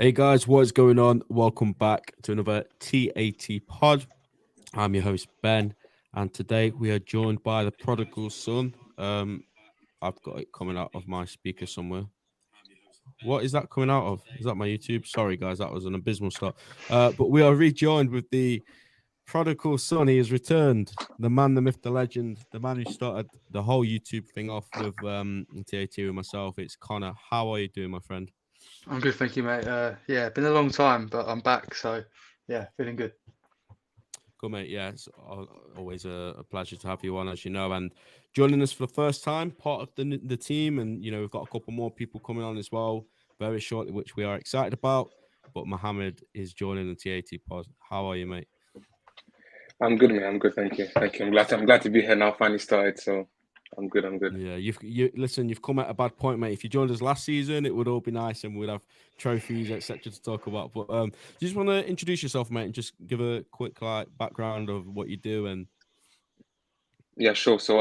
Hey guys, what is going on? Welcome back to another TAT pod. I'm your host Ben, and today we are joined by the prodigal son. I've got it coming out of my speaker somewhere. What is that coming out of? Is that my YouTube? Sorry guys, that was an abysmal start. But we are rejoined with the prodigal son. He has returned. The man, the myth, the legend, the man who started the whole YouTube thing off with TAT with myself. It's Connor. How are you doing, my friend? I'm good, thank you, mate. Yeah, been a long time, but I'm back, so yeah, feeling good. Cool, mate. Yeah, it's always a pleasure to have you on, as you know, and joining us for the first time, part of the team, and we've got a couple more people coming on as well very shortly, which we are excited about. But Mohamud is joining the TAT pod. How are you, mate? I'm good, man. I'm good. Thank you. Thank you. I'm glad to be here now. Finally started. So I'm good. I'm good. Yeah, you've come at a bad point, mate. If you joined us last season, it would all be nice and we'd have trophies, etc. to talk about. But you just want to introduce yourself, mate, and just give a quick background of what you do and Yeah, sure. So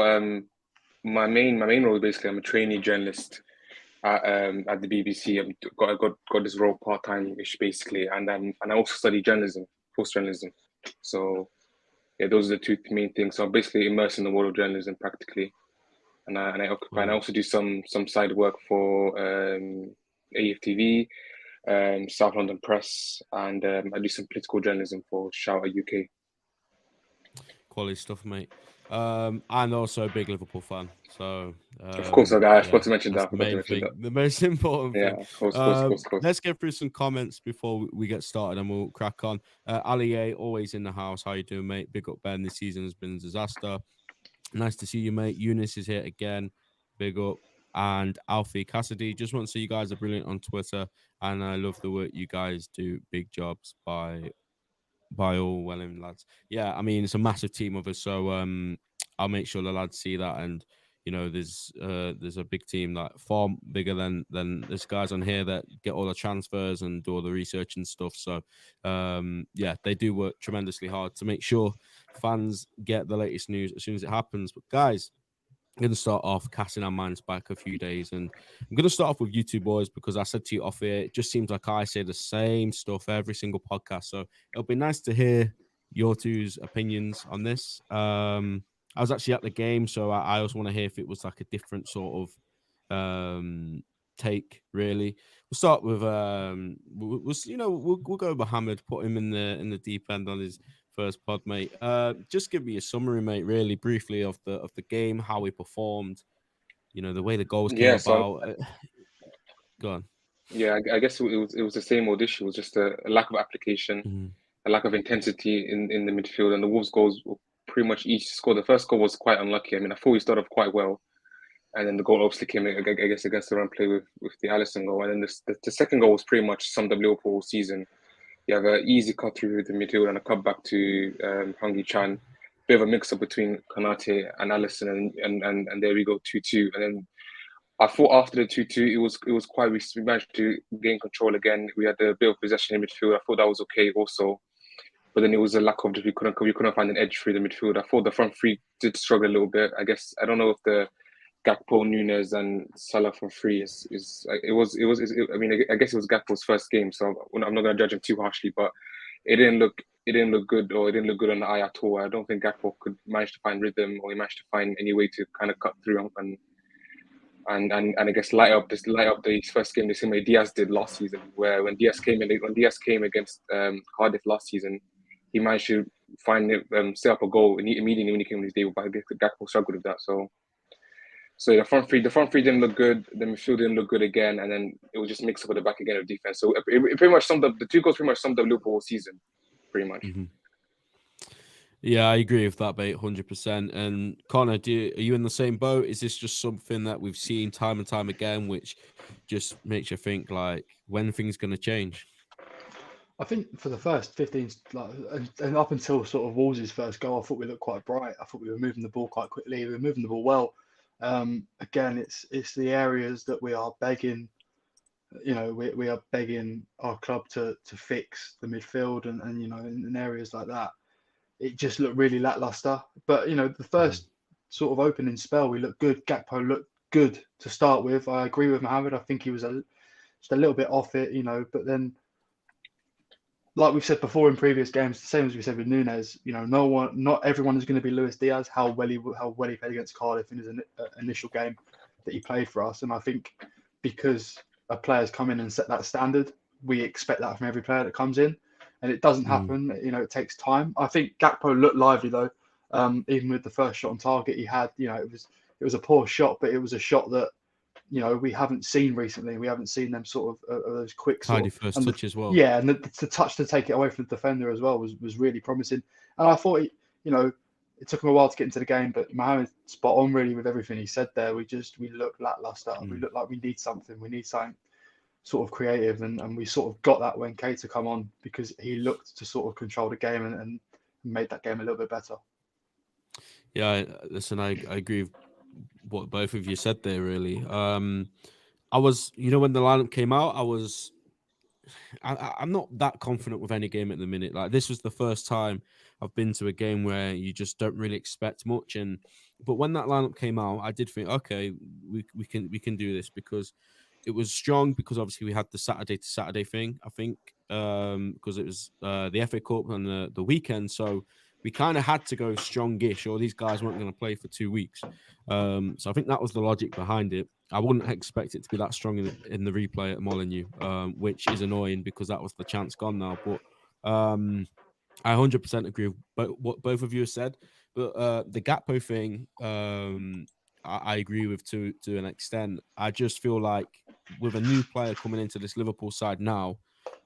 my main role is basically I'm a trainee journalist at the BBC. I got this role part time ish basically, and I also study journalism, post journalism. So yeah, those are the two main things. So I'm basically immersed in the world of journalism practically, and I occupy. And I cool. also do some side work for AFTV, South London Press, and I do some political journalism for Shout UK. Quality stuff, mate. And also a big Liverpool fan. So, Of course, I yeah, forgot to mention that. that's I the forgot to main mention thing, that. the most important Yeah, thing. of course, of course, of course, of course. Let's get through some comments before we get started and we'll crack on. Ali A, always in the house. How you doing, mate? Big up, Ben. This season has been a disaster. Nice to see you, mate. Eunice is here again. Big up. And Alfie Cassidy. Just want to say you guys are brilliant on Twitter. And I love the work you guys do. Big jobs by all Welling lads. Yeah, I mean it's a massive team of us, so I'll make sure the lads see that. And there's a big team that far bigger than there's guys on here that get all the transfers and do all the research and stuff. So yeah, they do work tremendously hard to make sure fans get the latest news as soon as it happens. But guys, I'm going to start off casting our minds back a few days. And I'm going to start off with you two boys because I said to you off here, it just seems like I say the same stuff every single podcast. So it'll be nice to hear your two's opinions on this. I was actually at the game, so I also want to hear if it was like a different sort of take, really. We'll start with we'll go with Mohammed, put him in the deep end on his first pod, mate. Just give me a summary, mate, really briefly of the game, how we performed, the way the goals came Yeah, so about. Go on. yeah, I guess it was the same old issue. It was just a lack of application, Mhm. a lack of intensity in the midfield, and the Wolves goals were pretty much each score. The first goal was quite unlucky. I mean, I thought we started off quite well, and then the goal obviously came, I guess, against the run play with the Alisson goal, and then the second goal was pretty much summed up Liverpool all season. You have an easy cut through with the midfield and a cut back to Hungy Chan. Bit of a mix up between Konate and Alisson, and there we go 2-2. And then I thought after the 2-2, it was quite. We managed to gain control again. We had a bit of possession in midfield. I thought that was okay also, but then it was a lack of we couldn't find an edge through the midfield. I thought the front three did struggle a little bit. I guess I don't know if the Gakpo, Nunes, and Salah for free is I mean, I guess it was Gakpo's first game, so I'm not going to judge him too harshly, but it didn't look good, or it didn't look good on the eye at all. I don't think Gakpo could manage to find rhythm, or he managed to find any way to kind of cut through and I guess light up the first game the same way Diaz did last season, where when Diaz came against Cardiff last season, he managed to find it, set up a goal immediately when he came on his debut, but I guess Gakpo struggled with that. So the front three didn't look good. The midfield didn't look good again, and then it was just mixed up at the back again of defense. So it pretty much summed up the two goals. Pretty much summed up Liverpool all season, pretty much. Mhm. Yeah, I agree with that, mate, 100%. And Connor, are you in the same boat? Is this just something that we've seen time and time again, which just makes you think like when things going to change? I think for the first 15, and up until sort of Wolves' first goal, I thought we looked quite bright. I thought we were moving the ball quite quickly. We were moving the ball well. Again, it's the areas that we are begging. We are begging our club to fix the midfield and in areas like that. It just looked really lackluster. But the Mhm. first sort of opening spell, we looked good. Gakpo looked good to start with. I agree with Mohammed. I think he was just a little bit off it, but then like we've said before in previous games, the same as we said with Nunes, not everyone is going to be Luis Diaz. How well he played against Cardiff in his initial game that he played for us, and I think because a player's come in and set that standard, we expect that from every player that comes in, and it doesn't happen. It takes time. I think Gakpo looked lively though, even with the first shot on target he had. It was a poor shot, but it was a shot that we haven't seen recently. We haven't seen them sort of those quick sort Tidy of first touch as well. Yeah, and the touch to take it away from the defender as well was really promising. And I thought, it took him a while to get into the game, but Mohamud spot on really with everything he said there. We look lackluster. We look like we need something. We need something sort of creative, and we sort of got that when Keita come on because he looked to sort of control the game and made that game a little bit better. Yeah, listen, I agree with what both of you said there, really. I was, when the lineup came out, I'm not that confident with any game at the minute. Like, this was the first time I've been to a game where you just don't really expect much. But when that lineup came out, I did think, okay, we can do this, because it was strong, because obviously we had the Saturday to Saturday thing, I think, because it was the FA Cup on the weekend. So we kind of had to go strongish, or these guys weren't going to play for 2 weeks. So I think that was the logic behind it. I wouldn't expect it to be that strong in the replay at Molineux, which is annoying because that was the chance gone now. But I 100% agree with what both of you have said. But the Gakpo thing, I agree with to an extent. I just feel like with a new player coming into this Liverpool side now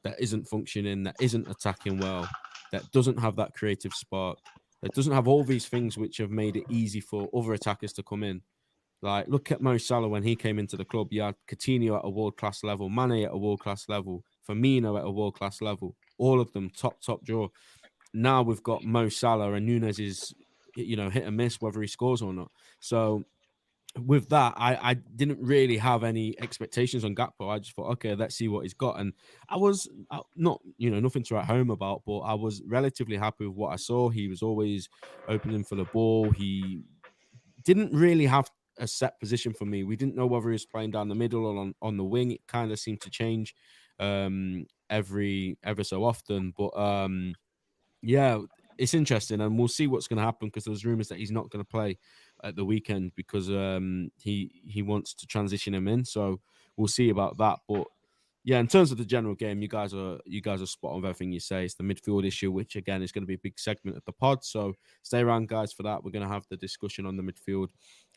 that isn't functioning, that isn't attacking well, that doesn't have that creative spark, that doesn't have all these things which have made it easy for other attackers to come in. Like, look at Mo Salah when he came into the club. You had Coutinho at a world-class level, Mane at a world-class level, Firmino at a world-class level. All of them top draw. Now we've got Mo Salah, and Nunes is, hit and miss whether he scores or not. So with that, I didn't really have any expectations on Gakpo. I just thought, okay, let's see what he's got. And I was not, nothing to write home about, but I was relatively happy with what I saw. He was always opening for the ball. He didn't really have a set position for me. We didn't know whether he was playing down the middle or on the wing. It kind of seemed to change ever so often. But yeah, it's interesting, and we'll see what's going to happen, because there's rumors that he's not going to play at the weekend because he wants to transition him in. So we'll see about that. But yeah, in terms of the general game, you guys are spot on with everything you say. It's the midfield issue, which again is going to be a big segment of the pod. So stay around, guys, for that. We're going to have the discussion on the midfield.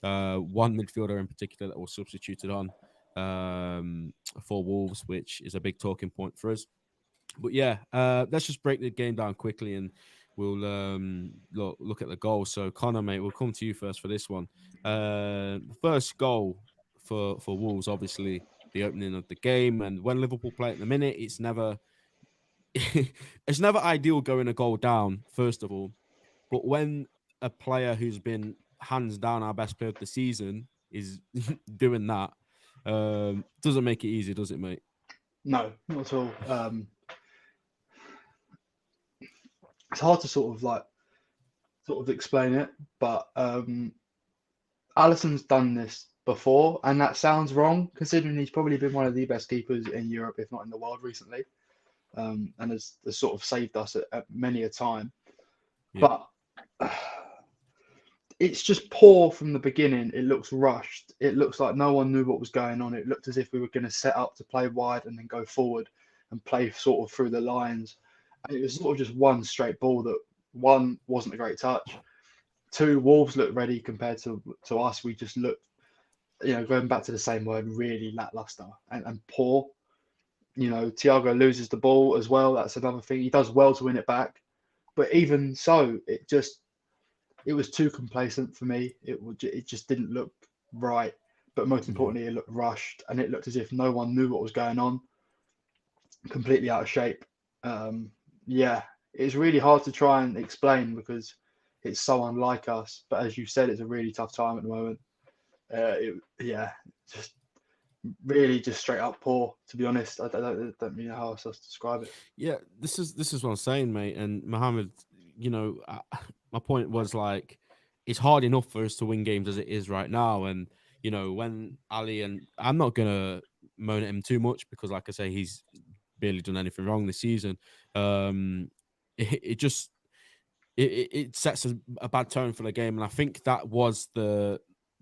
One midfielder in particular that was substituted on for Wolves, which is a big talking point for us. But yeah, let's just break the game down quickly, and we'll look at the goal. So Connor, mate, we'll come to you first for this one. First goal for Wolves, obviously the opening of the game, and when Liverpool play at the minute, it's never it's never ideal going a goal down, first of all. But when a player who's been hands down our best player of the season is doing that, doesn't make it easy, does it, mate? No, not at all. It's hard to sort of explain it, but Alisson's done this before, and that sounds wrong considering he's probably been one of the best keepers in Europe, if not in the world, recently, and has sort of saved us at many a time. Yeah. But it's just poor from the beginning. It looks rushed. It looks like no one knew what was going on. It looked as if we were going to set up to play wide and then go forward and play sort of through the lines. And it was sort of just one straight ball that, one, wasn't a great touch. Two, Wolves looked ready compared to us. We just looked, going back to the same word, really lackluster and poor. Thiago loses the ball as well. That's another thing. He does well to win it back. But even so, it was too complacent for me. It just didn't look right. But most importantly, it looked rushed, and it looked as if no one knew what was going on. Completely out of shape. Yeah, it's really hard to try and explain because it's so unlike us. But as you said, it's a really tough time at the moment. Just really just straight up poor, to be honest. I don't really know how else to describe it. Yeah, this is what I'm saying, mate. And Mohamud, my point was, like, it's hard enough for us to win games as it is right now. And, when Ali, and I'm not going to moan at him too much because, like I say, he's barely done anything wrong this season. It sets a bad tone for the game, and I think that was the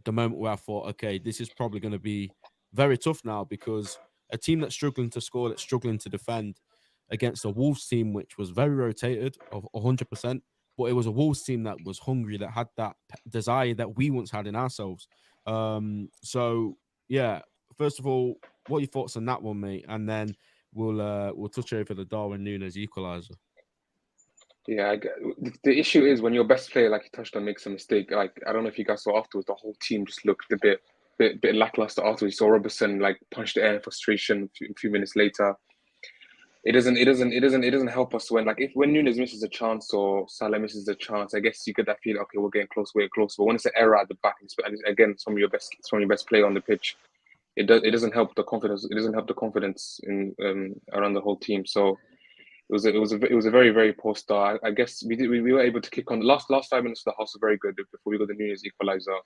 moment where I thought, okay, this is probably going to be very tough now, because a team that's struggling to score, that's struggling to defend against a Wolves team which was very rotated of 100%, but it was a Wolves team that was hungry, that had that desire that we once had in ourselves. So yeah, first of all, what are your thoughts on that one, mate? And then we'll touch over the Darwin Nunes equaliser. Yeah, the issue is when your best player, like you touched on, makes a mistake. Like, I don't know if you guys saw afterwards, the whole team just looked a bit lackluster afterwards. You saw Robertson like punch the air in frustration a few minutes later. It doesn't help us when Nunes misses a chance or Salah misses a chance. I guess you get that feeling, okay, we're getting close. But when it's an error at the back, and again, it's from your best player on the pitch, it doesn't help the confidence. It doesn't help the confidence in around the whole team. So it was a very, very poor start. I guess we were able to kick on. The last 5 minutes of the house were very good before we got the Nunes equaliser.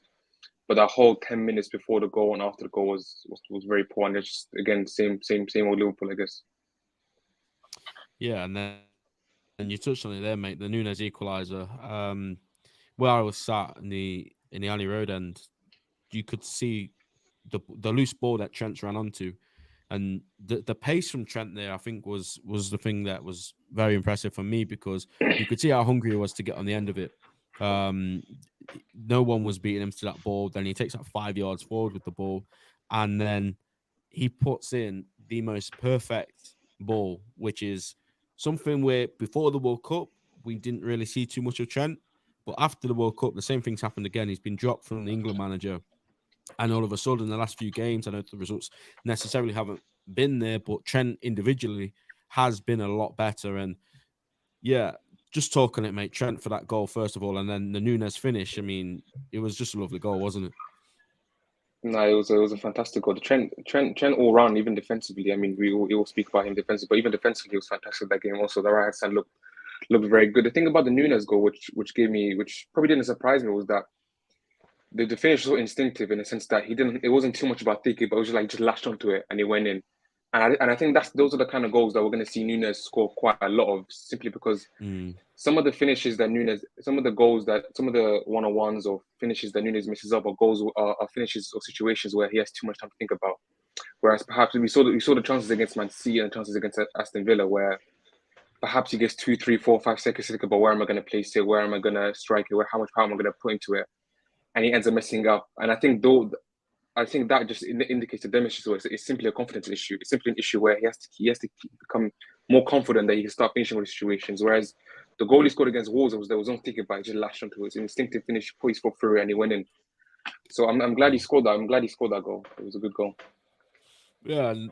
But that whole 10 minutes before the goal and after the goal was very poor. And it's just, again, same old Liverpool, I guess. Yeah, and you touched on it there, mate. The Nunes equaliser. Where I was sat in the alley road end, you could see the loose ball that Trent ran onto, and the pace from Trent there, I think, was the thing that was very impressive for me, because you could see how hungry he was to get on the end of it. No one was beating him to that ball. Then he takes that 5 yards forward with the ball, and then he puts in the most perfect ball, which is something where before the World Cup we didn't really see too much of Trent, but after the World Cup the same thing's happened again. He's been dropped from the England manager, and all of a sudden the last few games, I know the results necessarily haven't been there, but Trent individually has been a lot better. And yeah, just talking it, mate, Trent for that goal first of all, and then the Nunes finish. I mean, it was just a lovely goal, wasn't it? No, it was a fantastic goal. Trent all round, even defensively. I mean, we all speak about him defensively, but even defensively, he was fantastic that game. Also, the right side looked very good. The thing about the Nunes goal, which probably didn't surprise me, was that the finish was so instinctive, in the sense that it wasn't too much about thinking, but it was just lashed onto it and it went in. And I think those are the kind of goals that we're going to see Nunes score quite a lot of, simply because some of the finishes that Nunes, some of the one-on-ones or finishes that Nunes misses up, or goals are finishes or situations where he has too much time to think about. Whereas perhaps we saw the chances against Man City and the chances against Aston Villa, where perhaps he gets 2, 3, 4, 5 seconds to think about, where am I going to place it, where am I going to strike it, how much power am I going to put into it, and he ends up messing up. And I think that just indicates to them it's simply a confidence issue. It's simply an issue where he has to become more confident that he can start finishing with situations. Whereas the goal he scored against Wolves, there was no thinking about it, just lashed onto it. It's an instinctive finish, put his foot through, and he went in. So I'm glad he scored that. I'm glad he scored that goal. It was a good goal. Yeah, and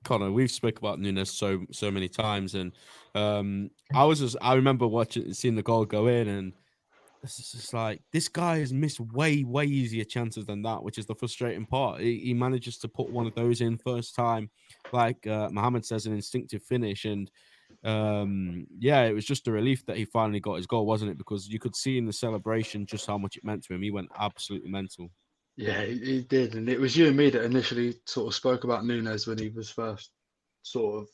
Connor, we've spoke about Nunes so many times, and I remember seeing the goal go in, and it's just like, this guy has missed way easier chances than that, which is the frustrating part. He manages to put one of those in first time, like Mohamud says, an instinctive finish, and yeah, it was just a relief that he finally got his goal, wasn't it? Because you could see in the celebration just how much it meant to him. He went absolutely mental. Yeah, he did, and it was you and me that initially sort of spoke about Nunes when he was first sort of,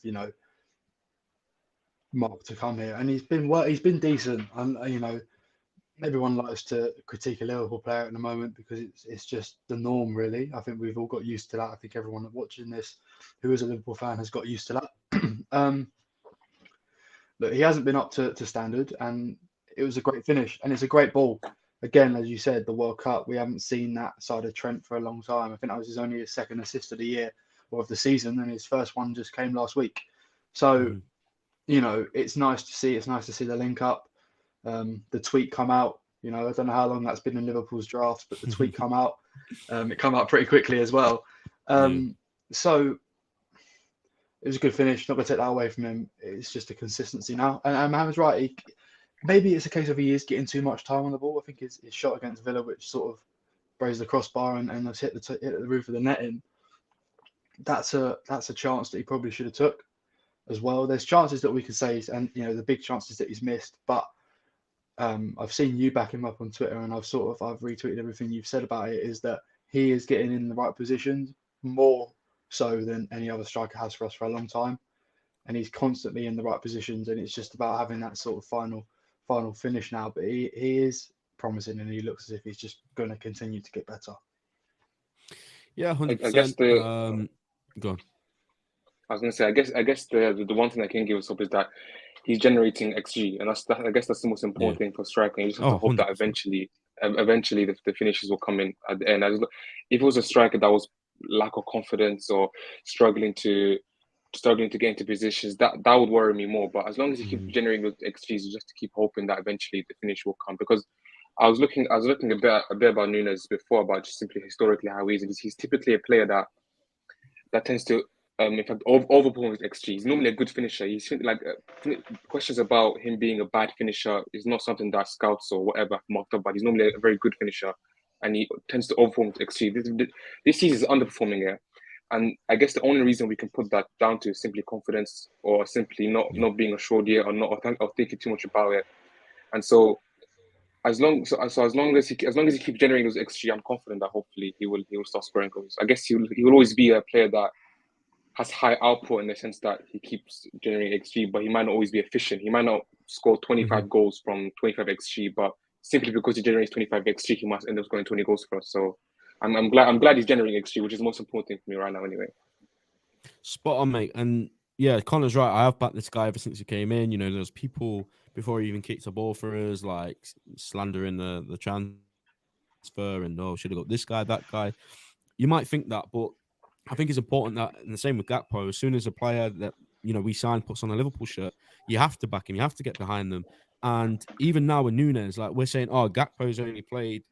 marked to come here, and he's been decent, and everyone likes to critique a Liverpool player at the moment because it's just the norm, really. I think we've all got used to that. I think everyone watching this who is a Liverpool fan has got used to that. Look, he hasn't been up to standard, and it was a great finish, and it's a great ball. Again, as you said, the World Cup, we haven't seen that side of Trent for a long time. I think that was only his second assist of the year or of the season, and his first one just came last week. So, it's nice to see. It's nice to see the link up. The tweet come out. I don't know how long that's been in Liverpool's drafts, but the tweet come out. It come out pretty quickly as well. So it was a good finish. Not going to take that away from him. It's just a consistency now. And Mohamed's right. Maybe it's a case of he is getting too much time on the ball. I think his shot against Villa, which sort of grazed the crossbar and has hit the roof of the netting, that's a chance that he probably should have took as well. There's chances that we could say, and the big chances that he's missed, but I've seen you back him up on Twitter, and I've retweeted everything you've said about it, is that he is getting in the right positions more so than any other striker has for us for a long time. and he's constantly in the right positions, and it's just about having that sort of final finish now. But he is promising, and he looks as if he's just going to continue to get better. Yeah, I guess 100%. Go on. I was gonna say, I guess the one thing I can give us up is that he's generating XG, and I guess that's the most important thing for striker. You just have to hope 100%. that eventually the finishes will come in at the end. If it was a striker that was lack of confidence or struggling to get into positions, that would worry me more. But as long as he keeps generating those XGs, you just to keep hoping that eventually the finish will come. Because I was looking a bit about Nunes before, about just simply historically how he is. He's typically a player that tends to in fact overperform his XG. He's normally a good finisher. He's like questions about him being a bad finisher is not something that scouts or whatever marked up, but he's normally a very good finisher, and he tends to overperform his XG. This season is underperforming here, and I guess the only reason we can put that down to is simply confidence, or simply not being assured yet, or thinking too much about it. And so as long as he keeps generating those XG, I'm confident that hopefully he will start scoring goals. I guess he will always be a player that has high output in the sense that he keeps generating XG, but he might not always be efficient. He might not score 25 goals from 25 XG, but simply because he generates 25 XG, he must end up scoring 20 goals for us. So I'm glad he's generating XG, which is the most important thing for me right now anyway. Spot on, mate. And yeah, Connor's right. I have backed this guy ever since he came in. You know, there's people before he even kicked the ball for us, like slandering the transfer and should have got this guy, that guy. You might think that, but I think it's important that, and the same with Gakpo, as soon as a player that, we sign puts on a Liverpool shirt, you have to back him. You have to get behind them. And even now with Nunes, like we're saying, Gakpo's only played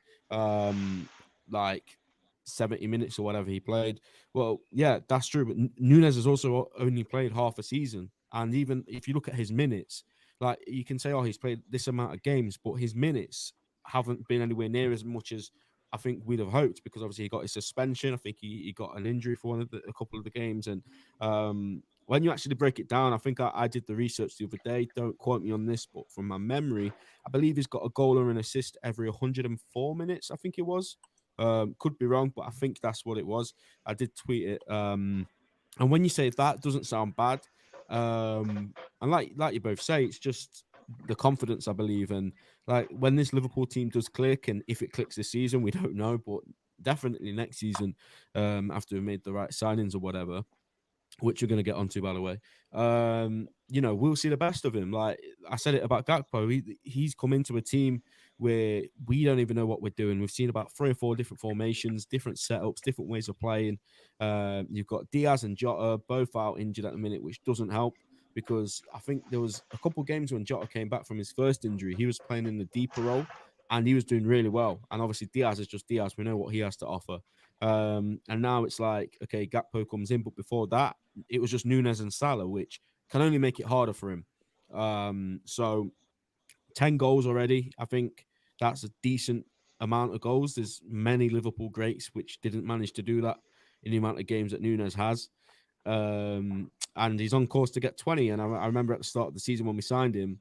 like 70 minutes or whatever he played. Well, yeah, that's true. But Nunes has also only played half a season. And even if you look at his minutes, like you can say, he's played this amount of games, but his minutes haven't been anywhere near as much as I think we'd have hoped, because obviously he got his suspension. I think he got an injury for a couple of the games. And when you actually break it down, I think I did the research the other day. Don't quote me on this, but from my memory, I believe he's got a goal or an assist every 104 minutes, I think it was. Could be wrong, but I think that's what it was. I did tweet it. And when you say that doesn't sound bad, and like you both say, it's just the confidence, I believe. And like when this Liverpool team does click, and if it clicks this season, we don't know, but definitely next season, after we made the right signings or whatever, which you're going to get onto, by the way, we'll see the best of him. Like I said it about Gakpo, he's come into a team where we don't even know what we're doing. We've seen about 3 or 4 different formations, different setups, different ways of playing. You've got Diaz and Jota both out injured at the minute, which doesn't help, because I think there was a couple of games when Jota came back from his first injury, he was playing in the deeper role and he was doing really well. And obviously Diaz is just Diaz. We know what he has to offer. And now it's like, okay, Gakpo comes in, but before that, it was just Nunes and Salah, which can only make it harder for him. So 10 goals already. I think that's a decent amount of goals. There's many Liverpool greats which didn't manage to do that in the amount of games that Nunes has. And he's on course to get 20. And I remember at the start of the season when we signed him,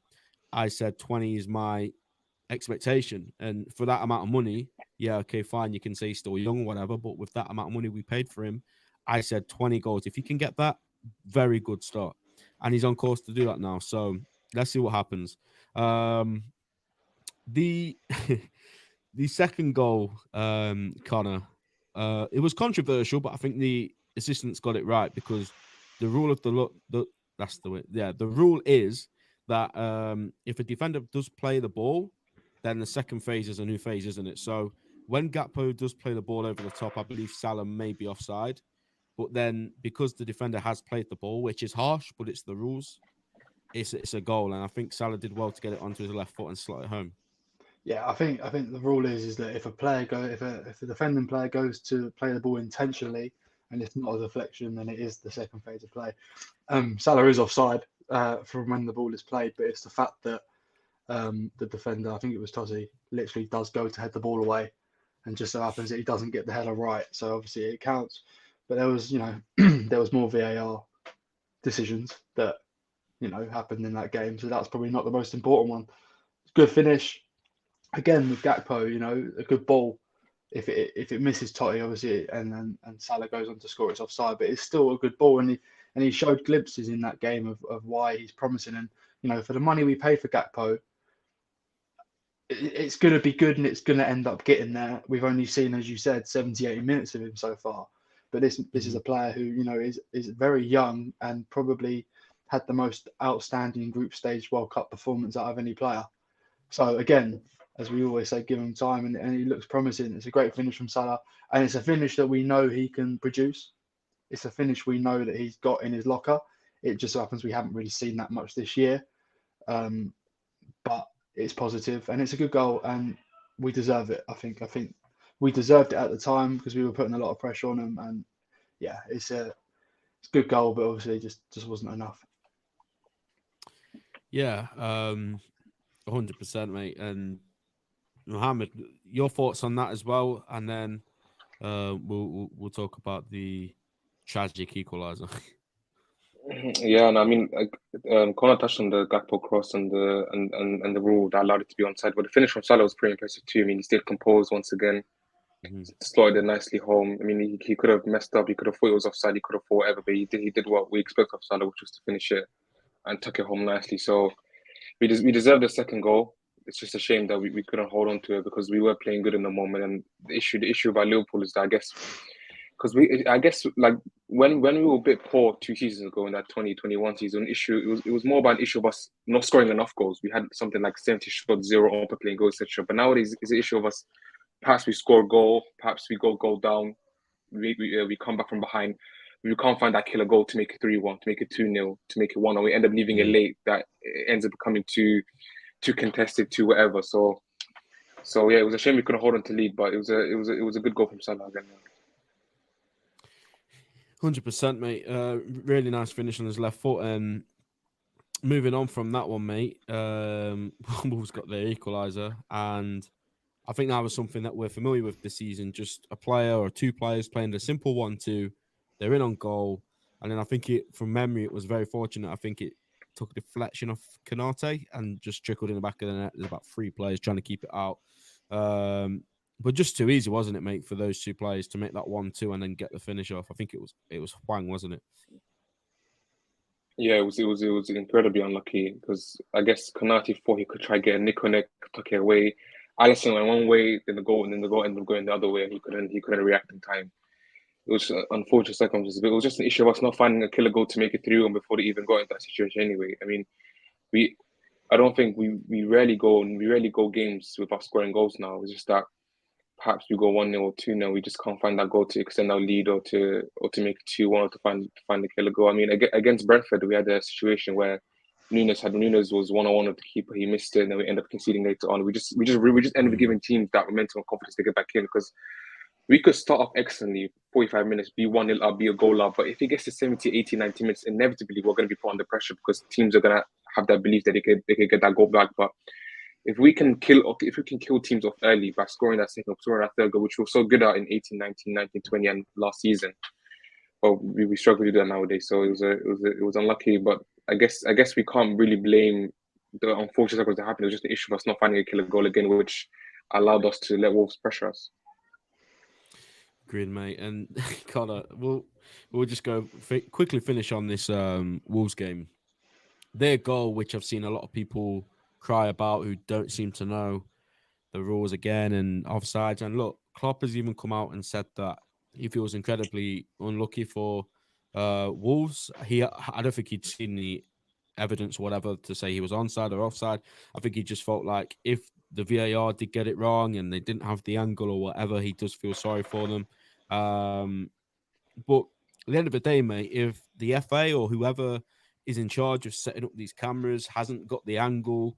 I said 20 is my expectation. And for that amount of money, yeah, okay, fine. You can say he's still young or whatever, but with that amount of money we paid for him, I said 20 goals. If you can get that, very good start. And he's on course to do that now. So let's see what happens. The the second goal, Connor, it was controversial, but I think the assistants got it right, because the rule of the rule is that if a defender does play the ball, then the second phase is a new phase, isn't it? So when Gakpo does play the ball over the top, I believe Salah may be offside. But then because the defender has played the ball, which is harsh, but it's the rules, it's a goal. And I think Salah did well to get it onto his left foot and slot it home. Yeah, I think the rule is that if the defending player goes to play the ball intentionally and it's not a deflection, then it is the second phase of play. Salah is offside from when the ball is played, but it's the fact that the defender, I think it was Totti, literally does go to head the ball away, and just so happens that he doesn't get the header right. So obviously it counts. But there was, there was more VAR decisions that, happened in that game. So that's probably not the most important one. Good finish. Again, with Gakpo, a good ball. If it misses Totti, obviously, and Salah goes on to score, it's offside. But it's still a good ball, and and he showed glimpses in that game of why he's promising. And for the money we paid for Gakpo, it's going to be good and it's going to end up getting there. We've only seen, as you said, 70, 80 minutes of him so far. But this is a player who, is very young and probably had the most outstanding group stage World Cup performance out of any player. So again, as we always say, give him time and he looks promising. It's a great finish from Salah. And it's a finish that we know he can produce. It's a finish we know that he's got in his locker. It just happens we haven't really seen that much this year. But it's positive and it's a good goal and we deserve it. I think we deserved it at the time because we were putting a lot of pressure on him. And yeah, it's a good goal, but obviously just wasn't enough. Yeah, 100%, mate. And Mohamud, your thoughts on that as well, and then we'll talk about the tragic equaliser. Yeah, and I mean, Connor touched on the Gakpo cross and the rule that allowed it to be onside, but the finish from Salah was pretty impressive too. I mean, he stayed composed once again, slotted it nicely home. I mean, he could have messed up, he could have thought it was offside, he could have thought whatever, but he did what we expect of Salah, which was to finish it and tuck it home nicely. So we deserved the second goal. It's just a shame that we couldn't hold on to it because we were playing good in the moment. And the issue about Liverpool is that I guess like when we were a bit poor 2 seasons ago in that 2021 season, it was more about an issue of us not scoring enough goals. We had something like 70 shots, 0 on per playing goals, etc. But nowadays it's an issue of us. Perhaps we score a goal, perhaps we go goal down, we come back from behind. We can't find that killer goal to make it 3-1, to make it 2-0, to make it 1, or we end up leaving it late. That it ends up becoming too contested, too whatever. So yeah, it was a shame we couldn't hold on to lead, but it was a good goal from Salah again. 100%, mate. Really nice finish on his left foot. And moving on from that one, mate, Wolves got their equaliser, and I think that was something that we're familiar with this season. Just a player or 2 players playing a simple 1-2. They're in on goal. And then I think from memory, it was very fortunate. I think it took a deflection off Kanate and just trickled in the back of the net. There's about 3 players trying to keep it out. But just too easy, wasn't it, mate, for those 2 players to make that 1-2 and then get the finish off? I think it was Hwang, wasn't it? Yeah, it was incredibly unlucky because I guess Kanate thought he could try get a nick on it, tuck it away. Alisson went one way, then the goal ended up going the other way, and he couldn't react in time. It was unfortunate circumstances, but it was just an issue of us not finding a killer goal to make it 3-1 before they even got into that situation anyway. I mean, I don't think we rarely go games with us scoring goals now. It's just that perhaps we go 1-0 or 2-0, we just can't find that goal to extend our lead or to make it 2-1 or to find the killer goal. I mean, against Brentford, we had a situation where Nunes was 1-on-1 with the keeper, he missed it, and then we end up conceding later on. We just end up giving teams that momentum and confidence to get back in because we could start off excellently, 45 minutes, be 1-0 up, be a goal up. But if it gets to 70, 80, 90 minutes, inevitably we're going to be put under pressure because teams are going to have that belief that they could get that goal back. But if we can kill teams off early by scoring that second, scoring that third goal, which we're so good at in 18, 19, 19, 20, and last season, but we struggle to do that nowadays. So it was unlucky. But I guess we can't really blame the unfortunate circumstances that happened. It was just an issue of us not finding a killer goal again, which allowed us to let Wolves pressure us. Agreed, mate. And Connor, we'll just go quickly finish on this Wolves game. Their goal, which I've seen a lot of people cry about who don't seem to know the rules again and offsides. And look, Klopp has even come out and said that he feels incredibly unlucky for Wolves. I don't think he'd seen the evidence or whatever to say he was onside or offside. I think he just felt like if the VAR did get it wrong and they didn't have the angle or whatever, he does feel sorry for them. But at the end of the day, mate, if the FA or whoever is in charge of setting up these cameras hasn't got the angle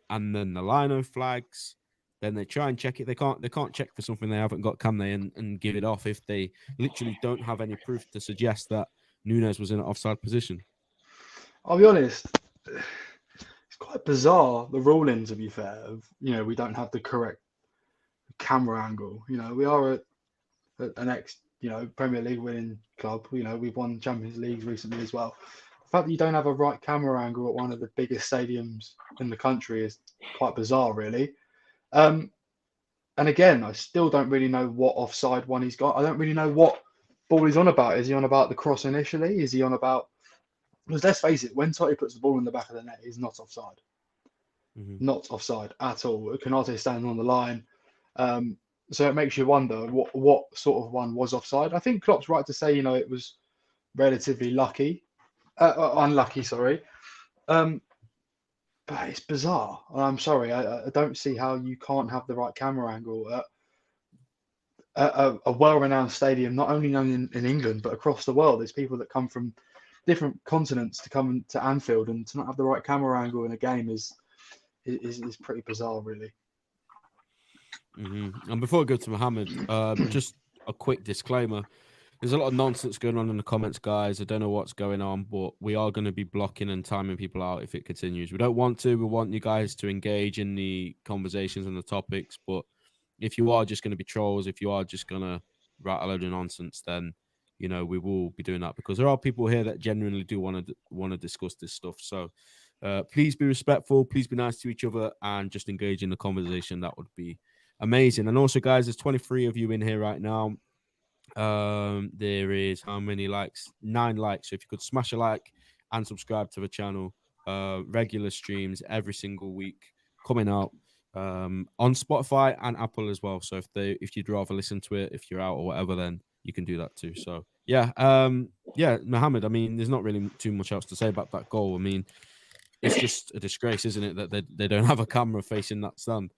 and then the lino flags, then they try and check it. They can't check for something they haven't got, can they? And give it off if they literally don't have any proof to suggest that Nunes was in an offside position. I'll be honest, it's quite bizarre, the ruling, to be fair, of, we don't have the correct camera angle. We are an ex, Premier League winning club. We've won Champions League recently as well. The fact that you don't have a right camera angle at one of the biggest stadiums in the country is quite bizarre, really. And again, I still don't really know what offside one he's got. I don't really know what ball he's on about. Is he on about the cross initially? Is he on about Because let's face it, when Totti puts the ball in the back of the net, he's not offside. Not offside at all. Konaté standing on the line. So it makes you wonder what sort of one was offside. I think Klopp's right to say, it was relatively unlucky, sorry. But it's bizarre. I'm sorry. I don't see how you can't have the right camera angle at a well-renowned stadium, not only known in England, but across the world. There's people that come from different continents to come to Anfield, and to not have the right camera angle in a game is pretty bizarre, really. And before I go to Mohamud, just a quick disclaimer. There's a lot of nonsense going on in the comments, guys. I don't know what's going on, but we are going to be blocking and timing people out if it continues. We don't want to. We want you guys to engage in the conversations and the topics. But if you are just going to be trolls, if you are just going to write a load of nonsense, then, we will be doing that, because there are people here that genuinely do want to discuss this stuff. So please be respectful. Please be nice to each other and just engage in the conversation. That would be amazing. And also, guys, there's 23 of you in here right now. There is how many likes? 9 likes. So if you could smash a like and subscribe to the channel, regular streams every single week coming out on Spotify and Apple as well. So if you'd rather listen to it, if you're out or whatever, then you can do that too. So yeah, Mohamud, I mean, there's not really too much else to say about that goal. I mean, it's just a disgrace, isn't it, that they don't have a camera facing that stand?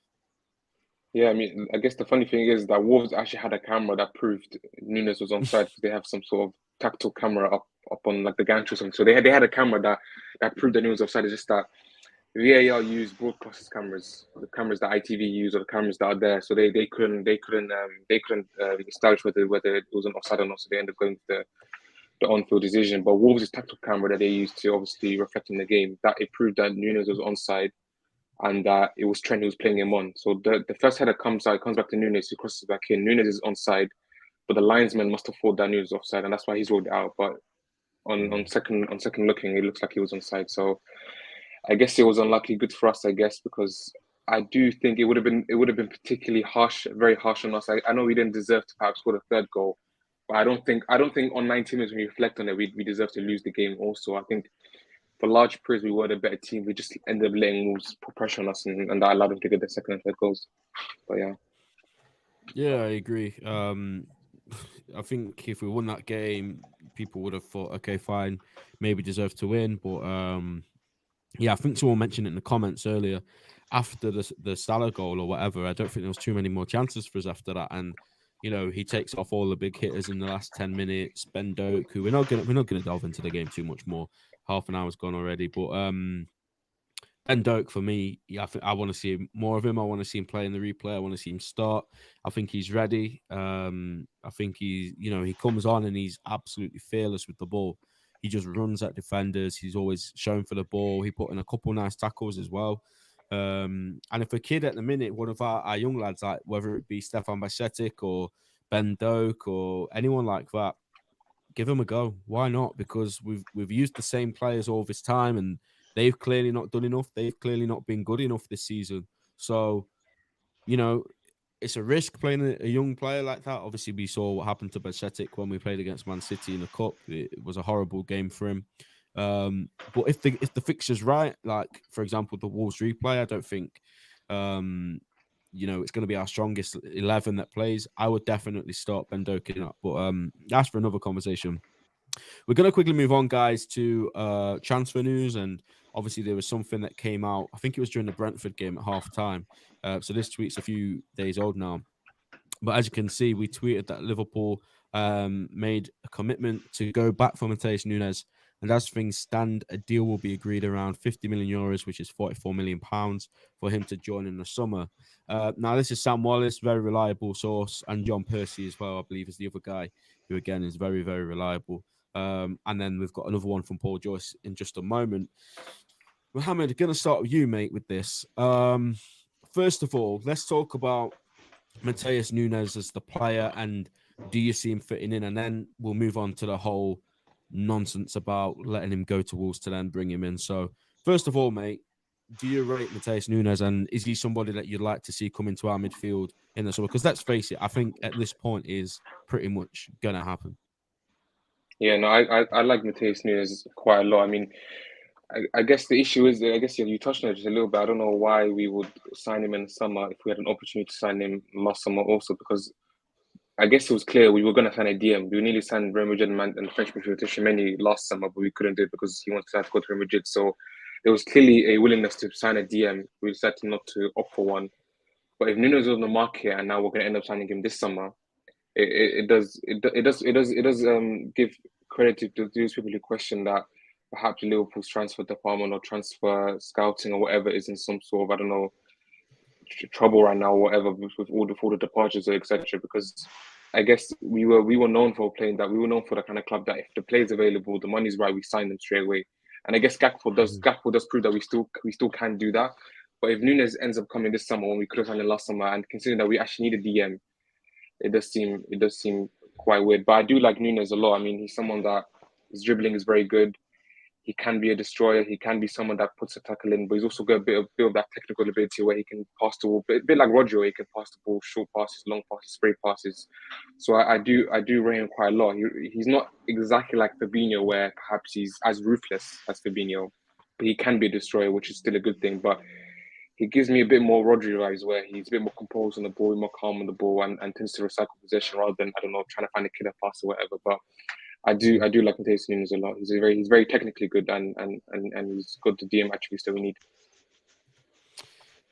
Yeah, I mean, I guess the funny thing is that Wolves actually had a camera that proved Nunes was onside, because they have some sort of tactile camera up on like the gantry or something. So they had a camera that proved that Nunes was offside. It's just that VAR used broadcast cameras, the cameras that ITV use, or the cameras that are there. So they couldn't establish whether it was an offside or not. So they ended up going with the on-field decision. But Wolves' tactile camera that they used to obviously reflect in the game, that it proved that Nunes was onside, and that it was Trent who was playing him on. So the first header comes back to Nunes, who crosses back in. Nunes is onside, but the linesman must have thought that Nunes was offside, and that's why he's ruled it out. But on second looking, it looks like he was onside. So I guess it was unlucky. Good for us, I guess, because I do think it would have been particularly harsh, very harsh on us. I know we didn't deserve to perhaps score the third goal, but I don't think on 90 minutes, when you reflect on it, we deserve to lose the game. Also, I think for large periods we were the better team. We just ended up letting Wolves put pressure on us, and that allowed them to get the second and third goals. But yeah, I agree. I think if we won that game, people would have thought, okay, fine, maybe deserve to win. But yeah, I think someone mentioned it in the comments earlier. After the Salah goal or whatever, I don't think there was too many more chances for us after that. And he takes off all the big hitters in the last 10 minutes. Ben Doak, who we're not gonna delve into the game too much more. Half an hour's gone already, but Ben Doak, for me, yeah, I want to see more of him. I want to see him play in the replay. I want to see him start. I think he's ready. I think he comes on and he's absolutely fearless with the ball. He just runs at defenders. He's always shown for the ball. He put in a couple nice tackles as well. And if a kid at the minute, one of our young lads, like whether it be Stefan Bajcetic or Ben Doak or anyone like that, give him a go. Why not? Because we've used the same players all this time, and they've clearly not done enough. They've clearly not been good enough this season. So, it's a risk playing a young player like that. Obviously, we saw what happened to Bajcetic when we played against Man City in the Cup. It was a horrible game for him. But if the fixture's right, like, for example, the Wolves replay, I don't think, it's going to be our strongest 11 that plays. I would definitely start Ben Doak up. But that's for another conversation. We're going to quickly move on, guys, to transfer news. And obviously, there was something that came out. I think it was during the Brentford game at half-time. So this tweet's a few days old now. But as you can see, we tweeted that Liverpool made a commitment to go back for Matheus Nunes. And as things stand, a deal will be agreed around 50 million euros, which is 44 million pounds, for him to join in the summer. Now, this is Sam Wallace, very reliable source, and John Percy as well, I believe, is the other guy, who, again, is very, very reliable. And then we've got another one from Paul Joyce in just a moment. Mohamud, going to start with you, mate, with this. First of all, let's talk about Matheus Nunes as the player, and do you see him fitting in? And then we'll move on to the whole nonsense about letting him go to Wolves to then bring him in. So, first of all, mate, do you rate Matheus Nunes, and is he somebody that you'd like to see come into our midfield in the summer? Because let's face it, I think at this point is pretty much going to happen. Yeah, no, I like Matheus Nunes quite a lot. I mean, I guess the issue is, I guess you touched on it just a little bit. I don't know why we would sign him in the summer if we had an opportunity to sign him last summer also, because I guess it was clear we were going to sign a DM. We nearly signed Real Madrid and French midfielder Tchouaméni last summer, but we couldn't do it because he wanted to go to Real Madrid. So there was clearly a willingness to sign a DM. We decided not to opt for one. But if Nunes was on the market and now we're going to end up signing him this summer, it does give credit to those people who question that perhaps Liverpool's transfer department or transfer scouting or whatever is in some sort of, I don't know, trouble right now or whatever with all the departures, etc. Because I guess we were known for playing that. We were known for the kind of club that if the player's available, the money's right, we sign them straight away. And I guess Gakpo does prove that we still can do that. But if Nunes ends up coming this summer when we could have signed him last summer, and considering that we actually need a DM, it does seem quite weird. But I do like Nunes a lot. I mean, he's someone that his dribbling is very good. He can be a destroyer. He can be someone that puts a tackle in, but he's also got a bit of that technical ability where he can pass the ball, a bit like Roger. He can pass the ball, short passes, long passes, spray passes. So I do rate him quite a lot. He's not exactly like Fabinho, where perhaps he's as ruthless as Fabinho, but he can be a destroyer, which is still a good thing. But he gives me a bit more Rodri vibes, where he's a bit more composed on the ball, more calm on the ball, and tends to recycle possession rather than, I don't know, trying to find a killer pass or whatever. But I do like Matheus Nunes a lot. He's very technically good and he's got the DM attributes that we need.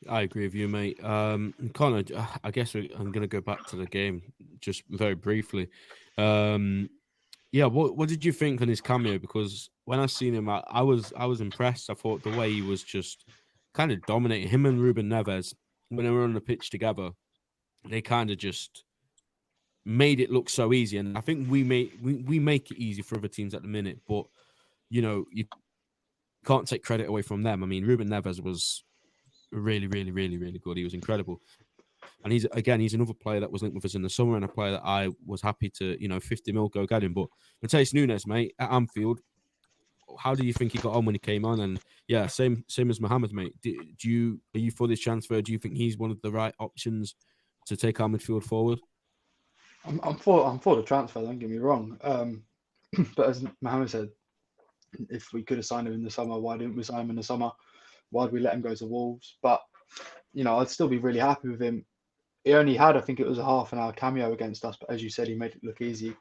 I agree with you, mate. Connor, I guess I'm going to go back to the game just very briefly. Yeah, what did you think on his cameo? Because when I seen him, I was impressed. I thought the way he was just kind of dominating him and Ruben Neves when they were on the pitch together. They kind of just made it look so easy, and I think we make it easy for other teams at the minute. But you can't take credit away from them. I mean, Ruben Neves was really, really, really, really good. He was incredible. And he's another player that was linked with us in the summer and a player that I was happy to, 50 mil go get him. But Matheus Nunes, mate, at Anfield, how do you think he got on when he came on? And yeah, same as Mohamud, mate. Are you for this transfer? Do you think he's one of the right options to take our midfield forward? I'm for the transfer. Don't get me wrong. But as Mohamud said, if we could have signed him in the summer, why didn't we sign him in the summer? Why did we let him go to Wolves? But I'd still be really happy with him. He only had, I think it was a half an hour cameo against us, but as you said, he made it look easy.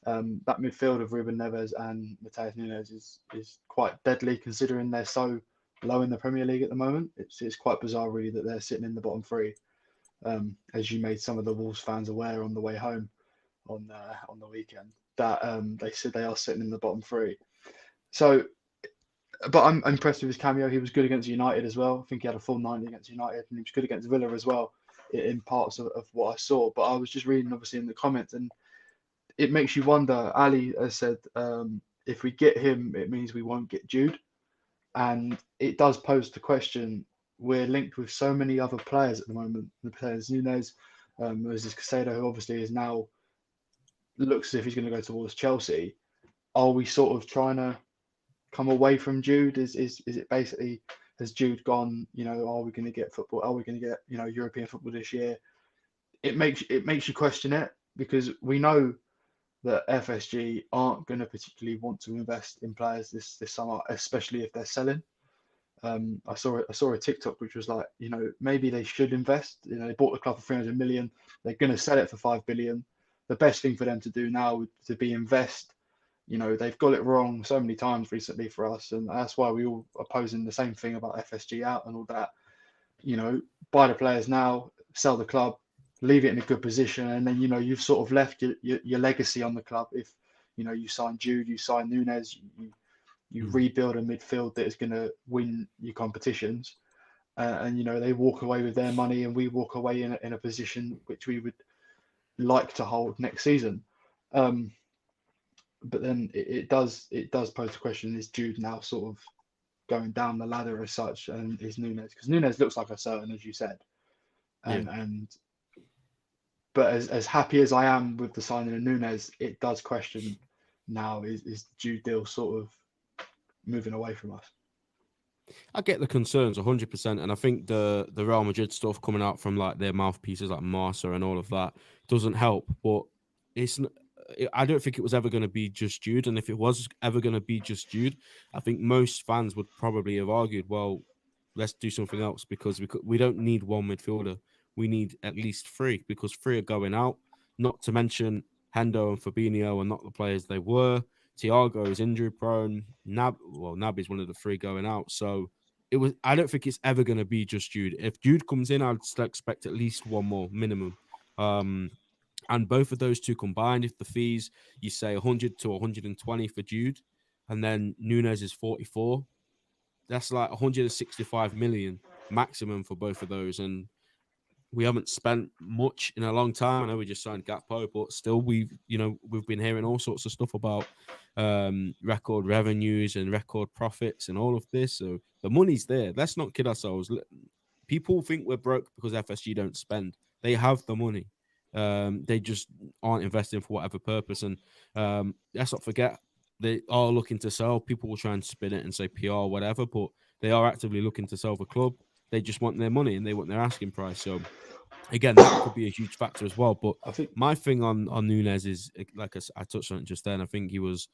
That midfield of Ruben Neves and Matheus Nunes is quite deadly considering they're so low in the Premier League at the moment. It's quite bizarre, really, that they're sitting in the bottom three, as you made some of the Wolves fans aware on the way home on the weekend, that they said they are sitting in the bottom three. So, but I'm impressed with his cameo. He was good against United as well. I think he had a full 90 against United, and he was good against Villa as well in parts of what I saw. But I was just reading, obviously, in the comments, and it makes you wonder. Ali has said, if we get him, it means we won't get Jude. And it does pose the question. We're linked with so many other players at the moment. The players, Nunes, there's this Casado, who obviously is now looks as if he's going to go towards Chelsea. Are we sort of trying to come away from Jude? Is it basically, has Jude gone? Are we going to get football? Are we going to get European football this year? It makes you question it, because we know that FSG aren't going to particularly want to invest in players this summer, especially if they're selling. I saw a TikTok which was like, maybe they should invest. They bought the club for 300 million. They're going to sell it for 5 billion. The best thing for them to do now would to be invest. They've got it wrong so many times recently for us, and that's why we all are posing the same thing about FSG out and all that. Buy the players now, sell the club, leave it in a good position, and then you've sort of left your legacy on the club. If you sign Jude, you sign Nunes, you rebuild a midfield that is going to win your competitions, and they walk away with their money, and we walk away in a position which we would like to hold next season. But then it does pose the question: is Jude now sort of going down the ladder as such, and is Nunes? Because Nunes looks like a certain, as you said, but as happy as I am with the signing of Nunes, it does question now: is Jude deal sort of moving away from us? I get the concerns 100%, and I think the Real Madrid stuff coming out from like their mouthpieces like Marca and all of that doesn't help. But it's I don't think it was ever going to be just Jude. And if it was ever going to be just Jude, I think most fans would probably have argued, well, let's do something else because we don't need one midfielder. We need at least three because three are going out. Not to mention Hendo and Fabinho are not the players they were. Thiago is injury prone. Naby's one of the three going out. So I don't think it's ever going to be just Jude. If Jude comes in, I'd still expect at least one more minimum. And both of those two combined, if the fees, you say 100 to 120 for Jude, and then Nunes is 44, that's like 165 million maximum for both of those. And we haven't spent much in a long time. I know we just signed Gakpo, but still we've been hearing all sorts of stuff about record revenues and record profits and all of this. So the money's there. Let's not kid ourselves. People think we're broke because FSG don't spend. They have the money. They just aren't investing for whatever purpose. And let's not forget, they are looking to sell. People will try and spin it and say PR or whatever, but they are actively looking to sell the club. They just want their money and they want their asking price. So again, that could be a huge factor as well. But I think my thing on Nunes is, like I touched on it just then, I think he was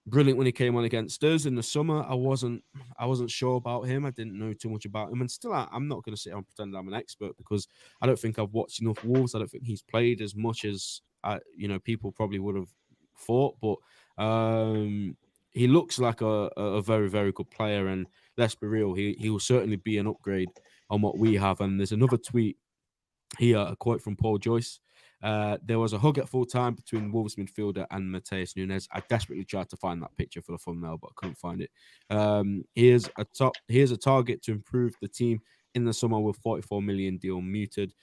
brilliant when he came on against us in the summer. I wasn't sure about him. I didn't know too much about him, and still, I'm not going to sit here and pretend I'm an expert because I don't think I've watched enough Wolves. I don't think he's played as much as people probably would have thought. But he looks like a very, very good player, and let's be real, he will certainly be an upgrade on what we have. And there's another tweet here, a quote from Paul Joyce. There was a hug at full time between Wolves midfielder and Matheus Nunes. I desperately tried to find that picture for the thumbnail, but I couldn't find it. Here's a target to improve the team in the summer with 44 million deal muted.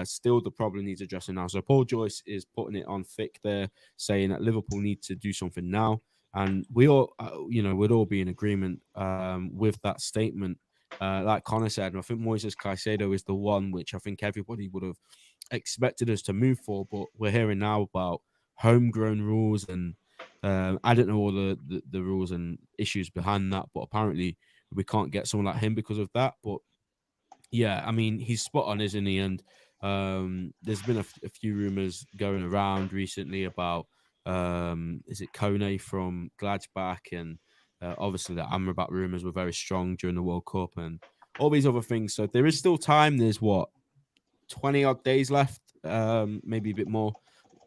Still, the problem needs addressing now. So Paul Joyce is putting it on thick there, saying that Liverpool need to do something now. And we all, would all be in agreement with that statement. Like Connor said, I think Moises Caicedo is the one which I think everybody would have expected us to move for, but we're hearing now about homegrown rules, and I don't know all the rules and issues behind that, but apparently we can't get someone like him because of that. But yeah, I mean, he's spot on, isn't he? And there's been a few rumors going around recently about is it Kone from Gladbach, and obviously the Amrabat rumors were very strong during the World Cup and all these other things. So there is still time. There's 20 odd days left, maybe a bit more,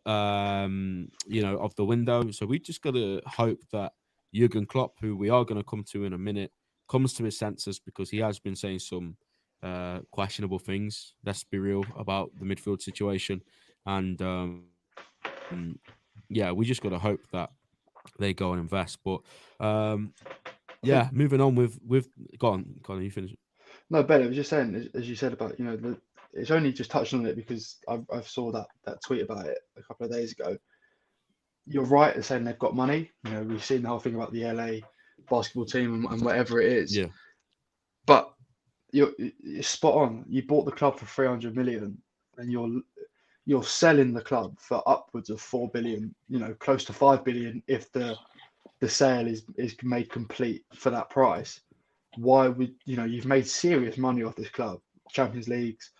of the window. So we just got to hope that Jurgen Klopp, who we are going to come to in a minute, comes to his senses, because he has been saying some questionable things. Let's be real about the midfield situation. And yeah, we just got to hope that they go and invest. But yeah, moving on with go on, you finish. No, Ben, I was just saying, as you said about, it's only just touched on it because I saw that tweet about it a couple of days ago. You're right in saying they've got money. We've seen the whole thing about the LA basketball team and whatever it is. Yeah. But you're spot on. You bought the club for 300 million, and you're selling the club for upwards of 4 billion. Close to 5 billion if the sale is made complete for that price. Why would you've made serious money off this club? Champions Leagues,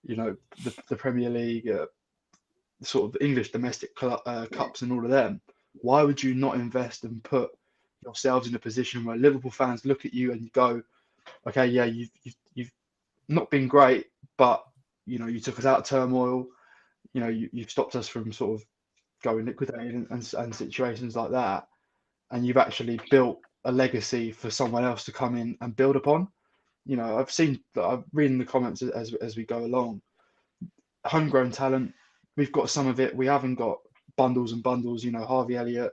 the Premier League, sort of English domestic cups and all of them. Why would you not invest and put yourselves in a position where Liverpool fans look at you and you go, okay, yeah, you've not been great, but you took us out of turmoil. You've stopped us from sort of going liquidated and situations like that, and you've actually built a legacy for someone else to come in and build upon. I'm reading the comments as we go along. Homegrown talent, we've got some of it. We haven't got bundles and bundles. Harvey Elliott,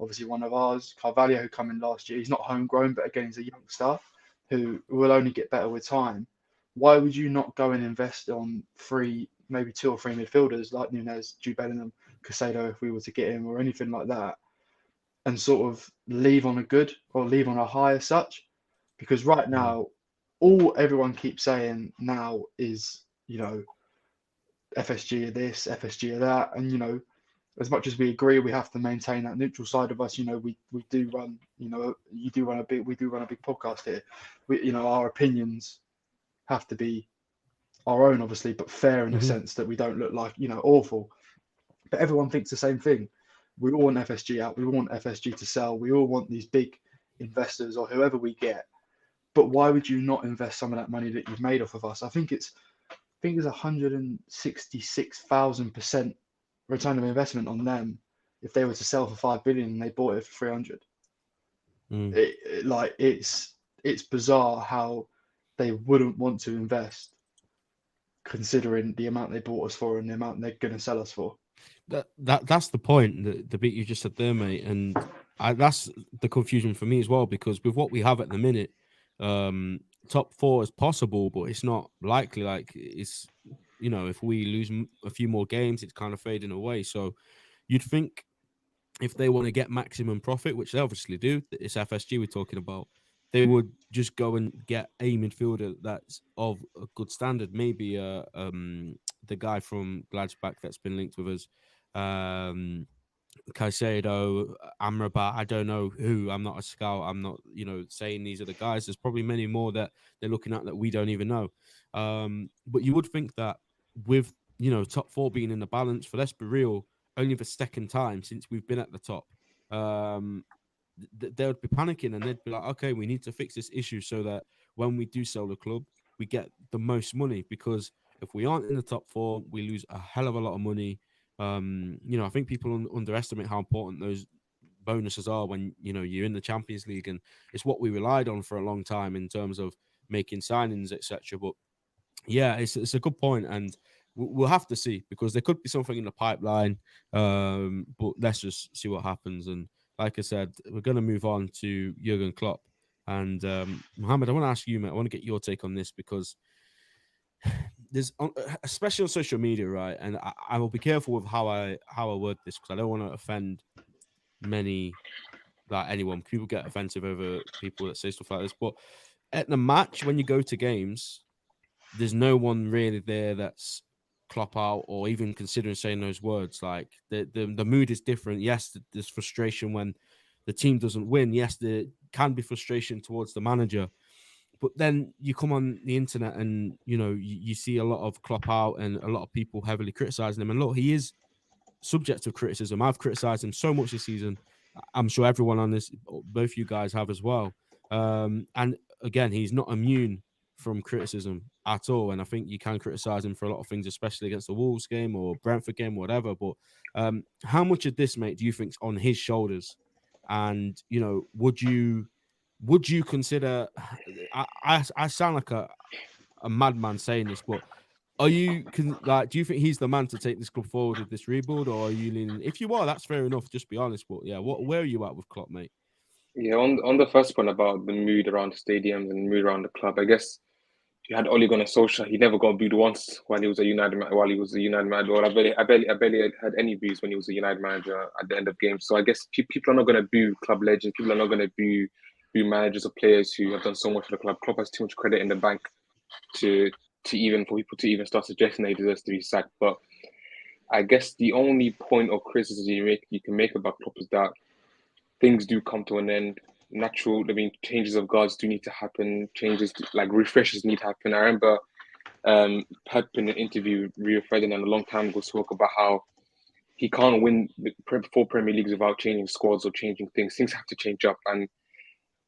obviously one of ours. Carvalho, who came in last year, he's not homegrown, but again, he's a youngster who will only get better with time. Why would you not go and invest on maybe 2 or 3 midfielders like Nunes, Jude Bellingham, Caicedo, if we were to get him, or anything like that, and sort of leave on a good or leave on a high as such? Because right now, all everyone keeps saying now is, FSG are this, FSG are that. And, as much as we agree, we have to maintain that neutral side of us. We do run, we do run a big podcast here. Our opinions have to be our own, obviously, but fair in the sense that we don't look like, awful. but everyone thinks the same thing. We all want FSG out. We all want FSG to sell. We all want these big investors or whoever we get. But why would you not invest some of that money that you've made off of us? I think it's 166,000% return of investment on them if they were to sell for 5 billion and they bought it for 300. It's bizarre how they wouldn't want to invest, considering the amount they bought us for and the amount they're going to sell us for. That's the point. The bit you just said there, mate, and that's the confusion for me as well, because with what we have at the minute, top 4 is possible, but it's not likely. Like, it's, you know, if we lose a few more games, it's kind of fading away. So you'd think if they want to get maximum profit, which they obviously do, it's FSG we're talking about, they would just go and get a midfielder that's of a good standard. Maybe the guy from Gladbach that's been linked with us, Caicedo, Amrabat, I don't know who. I'm not a scout. I'm not, saying these are the guys. There's probably many more that they're looking at that we don't even know. But you would think that with, top 4 being in the balance, for let's be real, only the second time since we've been at the top, they would be panicking and they'd be like, okay, we need to fix this issue so that when we do sell the club, we get the most money, because if we aren't in the top 4, we lose a hell of a lot of money. I think people underestimate how important those bonuses are when, you're in the Champions League, and it's what we relied on for a long time in terms of making signings, etc. But yeah, it's a good point, and we'll have to see, because there could be something in the pipeline. But let's just see what happens. And like I said, we're going to move on to Jurgen Klopp. And Mohamud, I want to ask you, mate, I want to get your take on this, because there's, especially on social media, right? And I will be careful with how I word this, because I don't want to offend anyone. People get offensive over people that say stuff like this. But at the match, when you go to games, there's no one really there that's Klopp out or even considering saying those words. Like the mood is different. Yes, there's frustration when the team doesn't win. Yes, there can be frustration towards the manager. But then you come on the internet and, you see a lot of Klopp out and a lot of people heavily criticizing him. And look, he is subject to criticism. I've criticized him so much this season. I'm sure everyone on this, both you guys have as well. And again, he's not immune from criticism at all. And I think you can criticize him for a lot of things, especially against the Wolves game or Brentford game, whatever. But how much of this, mate, do you think is on his shoulders? And, would you consider, I sound like a madman saying this, but do you think he's the man to take this club forward with this rebuild, or are you leaning? If you are, that's fair enough. Just be honest. But yeah, where are you at with Klopp, mate? Yeah, on the first point about the mood around the stadiums and the mood around the club, I guess you had Ole Gunnar Solskjaer. He never got booed once when he was a United manager. Well, I barely had any boos when he was a United manager at the end of games. So I guess people are not going to boo club legends. People are not going to boo managers or players who have done so much for the club. Klopp has too much credit in the bank for people to even start suggesting that he deserves to be sacked. But I guess the only point of criticism you can make about Klopp is that things do come to an end. Changes of guards do need to happen. Refreshes need to happen. I remember Pep in an interview, Rio Ferdinand, a long time ago, spoke about how he can't win 4 Premier Leagues without changing squads or changing things. Things have to change up. And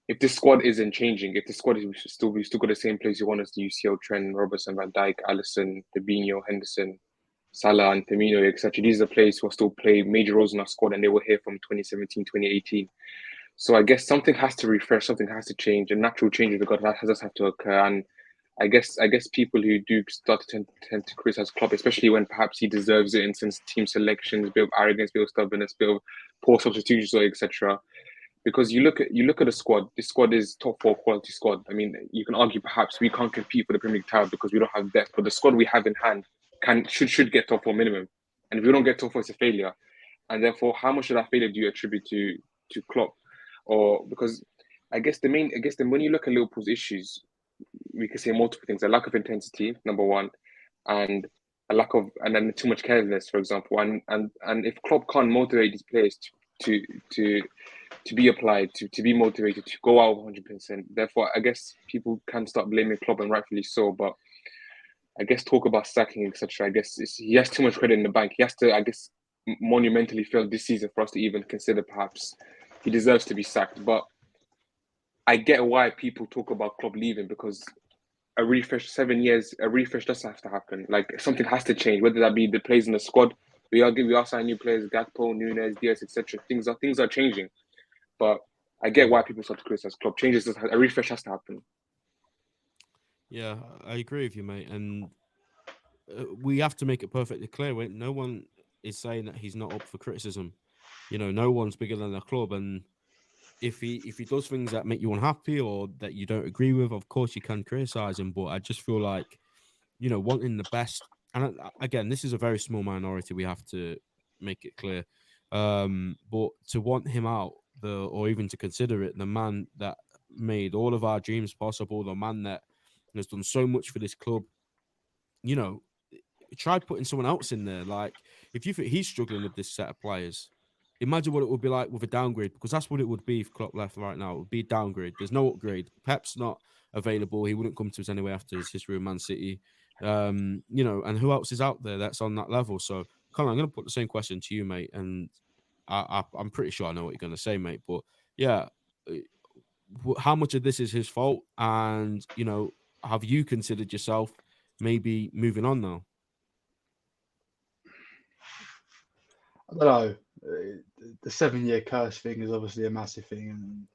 if this squad isn't changing, if the squad is we've still got the same players you want us to UCL, Trent, Robertson, Van Dijk, Alisson, Fabinho, Henderson, Salah and Firmino, etc. These are players who are still playing major roles in our squad, and they were here from 2017, 2018. So I guess something has to refresh, something has to change. A natural change of the God does have to occur. And I guess people who do start to tend to criticize Klopp, especially when perhaps he deserves it in sense team selections, a bit of arrogance, a bit of stubbornness, a bit of poor substitutions, etc. Because you look at the squad. This squad is top 4 quality squad. I mean, you can argue perhaps we can't compete for the Premier League title because we don't have depth, but the squad we have in hand should get top 4 minimum. And if we don't get top 4, it's a failure. And therefore, how much of that failure do you attribute to Klopp? Or because I guess when you look at Liverpool's issues, we could say multiple things: a lack of intensity, number one, and then too much carelessness, for example. And if Klopp can't motivate these players to be applied, to be motivated, to go out 100%, therefore I guess people can start blaming Klopp, and rightfully so. But I guess talk about sacking, etc. I guess he has too much credit in the bank. He has to, I guess, monumentally failed this season for us to even consider perhaps he deserves to be sacked. But I get why people talk about Klopp leaving, because a refresh, 7 years, a refresh does have to happen. Like, something has to change, whether that be the players in the squad. We are signing new players, Gakpo, Nunes, Diaz, etc. Things are changing. But I get why people start to criticize Klopp. A refresh has to happen. Yeah, I agree with you, mate. And we have to make it perfectly clear. No one is saying that he's not up for criticism. You know, no one's bigger than the club, and if he does things that make you unhappy or that you don't agree with, of course you can criticize him. But I just feel like, you know, wanting the best. And again, this is a very small minority. We have to make it clear. But to want him out, or even to consider it, the man that made all of our dreams possible, the man that has done so much for this club, you know, try putting someone else in there. Like, if you think he's struggling with this set of players, imagine what it would be like with a downgrade, because that's what it would be if Klopp left right now. It would be a downgrade. There's no upgrade. Pep's not available. He wouldn't come to us anyway after his history with Man City. You know, and who else is out there that's on that level? So, Colin, I'm going to put the same question to you, mate, and I'm pretty sure I know what you're going to say, mate. But yeah, how much of this is his fault? And, you know, have you considered yourself maybe moving on now? I don't know. The 7-year curse thing is obviously a massive thing,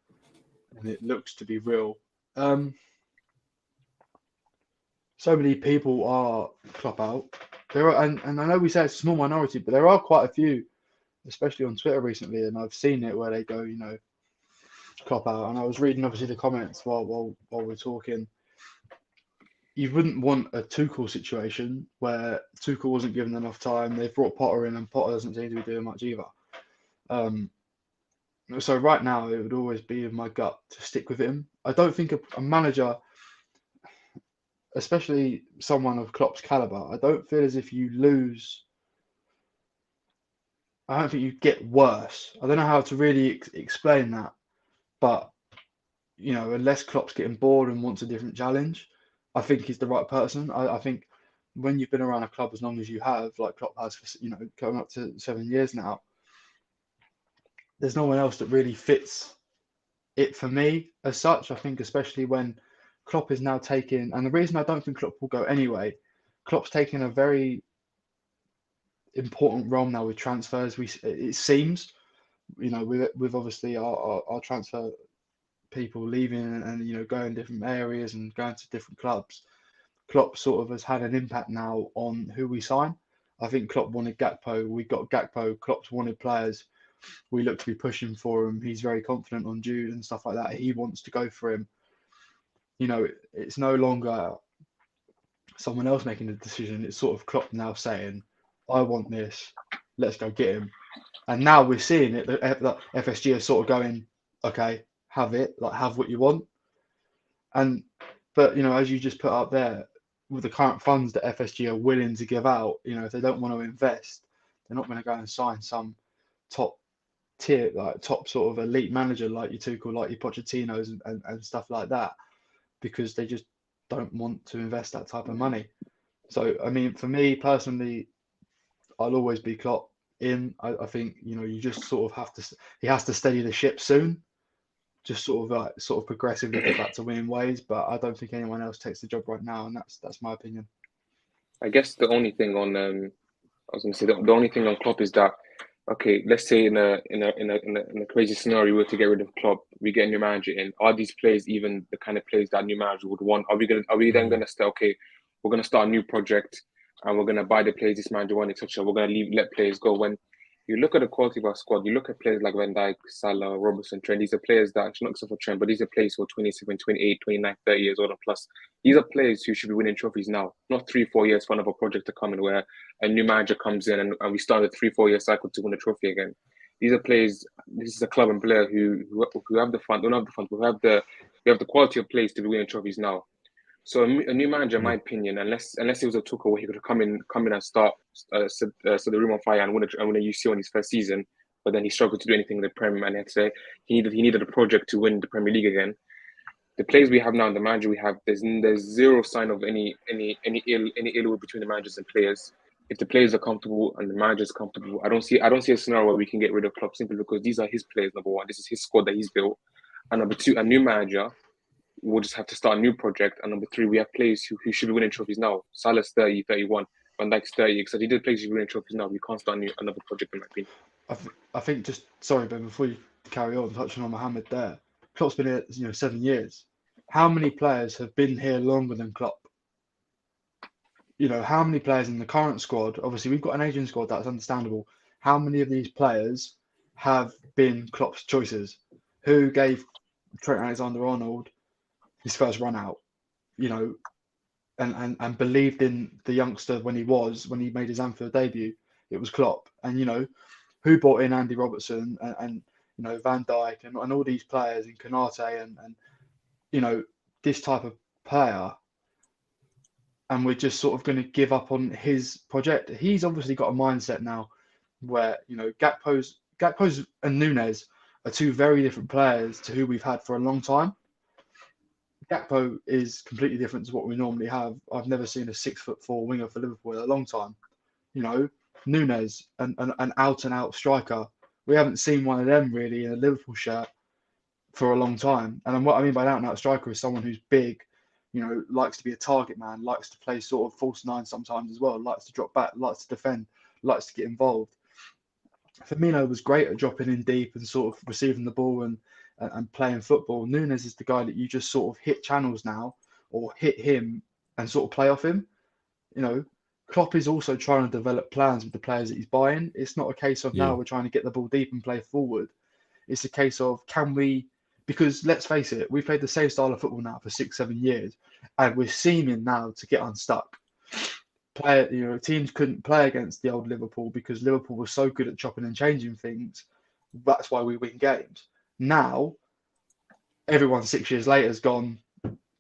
and it looks to be real. So many people are Klopp out. There are, and I know we say it's a small minority, but there are quite a few, especially on Twitter recently, and I've seen it where they go, you know, Klopp out. And I was reading obviously the comments while we're talking. You wouldn't want a Tuchel situation where Tuchel wasn't given enough time. They've brought Potter in, and Potter doesn't seem to be doing much either. So right now, it would always be in my gut to stick with him. I don't think a manager, especially someone of Klopp's caliber, I don't feel as if you lose. I don't think you get worse. I don't know how to really explain that, but you know, unless Klopp's getting bored and wants a different challenge, I think he's the right person. I think when you've been around a club as long as you have, like Klopp has, for, you know, coming up to 7 years now, there's no one else that really fits it for me as such. I think especially when Klopp is now taking, and the reason I don't think Klopp will go anyway, Klopp's taking a very important role now with transfers. It seems, you know, with obviously our transfer people leaving and you know going different areas and going to different clubs, Klopp sort of has had an impact now on who we sign. I think Klopp wanted Gakpo. We got Gakpo. Klopp's wanted players. We look to be pushing for him. He's very confident on Jude and stuff like that. He wants to go for him. You know, it's no longer someone else making the decision. It's sort of Klopp now saying, I want this. Let's go get him. And now we're seeing it. That FSG is sort of going, okay, have it. Like, have what you want. But, you know, as you just put up there, with the current funds that FSG are willing to give out, you know, if they don't want to invest, they're not going to go and sign some top tier, like top sort of elite manager like your Tuchel, like your Pochettinos and stuff like that, because they just don't want to invest that type of money. So, I mean, for me personally, I'll always be Klopp in. I think, you know, you just sort of have to, he has to steady the ship soon, just sort of progressively get back to winning ways. But I don't think anyone else takes the job right now, and that's my opinion. I guess the only thing on I was going to say the only thing on Klopp is that, okay, let's say in a crazy scenario, we were to get rid of Klopp, we get a new manager in. Are these players even the kind of players that new manager would want? Are we then going to say, okay, we're going to start a new project and we're going to buy the players this manager wants, etc. We're going to let players go. When you look at the quality of our squad, you look at players like Van Dijk, Salah, Robertson, Trent. These are players that, actually not except for Trent, but these are players who are 27, 28, 29, 30 years old and plus. These are players who should be winning trophies now, not 3-4 years for another project to come in where a new manager comes in and we start a 3-4 year cycle to win a trophy again. These are players. This is a club and player who have the fund, don't have the fund, we have the quality of players to be winning trophies now. So a new manager, in my opinion, unless it was a Tuchel where he could come in and start set the room on fire and win a UCL in his first season, but then he struggled to do anything in the Premier, and he needed a project to win the Premier League again. The players we have now and the manager we have, there's zero sign of any ill will between the managers and players. if the players are comfortable and the manager's comfortable, I don't see a scenario where we can get rid of Klopp simply because these are his players. Number one, this is his squad that he's built, and number two, a new manager will just have to start a new project. And number three, we have players who should be winning trophies now. Salah's 30, 31, Van Dijk's 30. Because he did players who winning trophies now. We can't start another project in my opinion. I think just sorry, Ben, before you carry on, touching on Mohamud there, Klopp's been here 7 years. How many players have been here longer than Klopp? How many players in the current squad? Obviously, we've got an aging squad, that's understandable. How many of these players have been Klopp's choices? Who gave Trent Alexander-Arnold his first run out? And believed in the youngster when he made his Anfield debut? It was Klopp. And who brought in Andy Robertson and Van Dijk and all these players in Konate and this type of player, and we're just sort of going to give up on his project. He's obviously got a mindset now where Gakpo's and Nunes are two very different players to who we've had for a long time. Gakpo is completely different to what we normally have. I've never seen a 6'4" winger for Liverpool in a long time. Nunes, an out and out striker. We haven't seen one of them really in a Liverpool shirt for a long time. And what I mean by an out and out striker is someone who's big, likes to be a target man, likes to play sort of false nine sometimes as well, likes to drop back, likes to defend, likes to get involved. Firmino was great at dropping in deep and sort of receiving the ball and playing football. Nunes is the guy that you just sort of hit channels now, or hit him and sort of play off him. Klopp is also trying to develop plans with the players that he's buying. It's not a case of now we're trying to get the ball deep and play forward. It's a case of because let's face it, we've played the same style of football now for 6-7 years, and we're seeming now to get unstuck. Teams couldn't play against the old Liverpool because Liverpool was so good at chopping and changing things. That's why we win games. Now, everyone 6 years later has gone,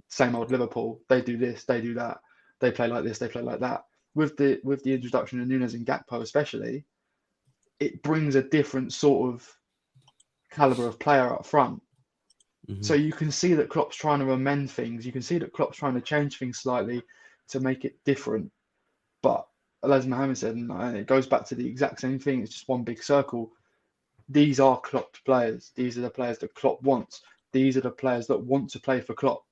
same old Liverpool. They do this, they do that. They play like this, they play like that. With the introduction of Nunes and Gakpo especially, it brings a different sort of caliber of player up front. Mm-hmm. So you can see that Klopp's trying to amend things. You can see that Klopp's trying to change things slightly to make it different. But as Mohamud said, and it goes back to the exact same thing, it's just one big circle. These are Klopp's players. These are the players that Klopp wants. These are the players that want to play for Klopp.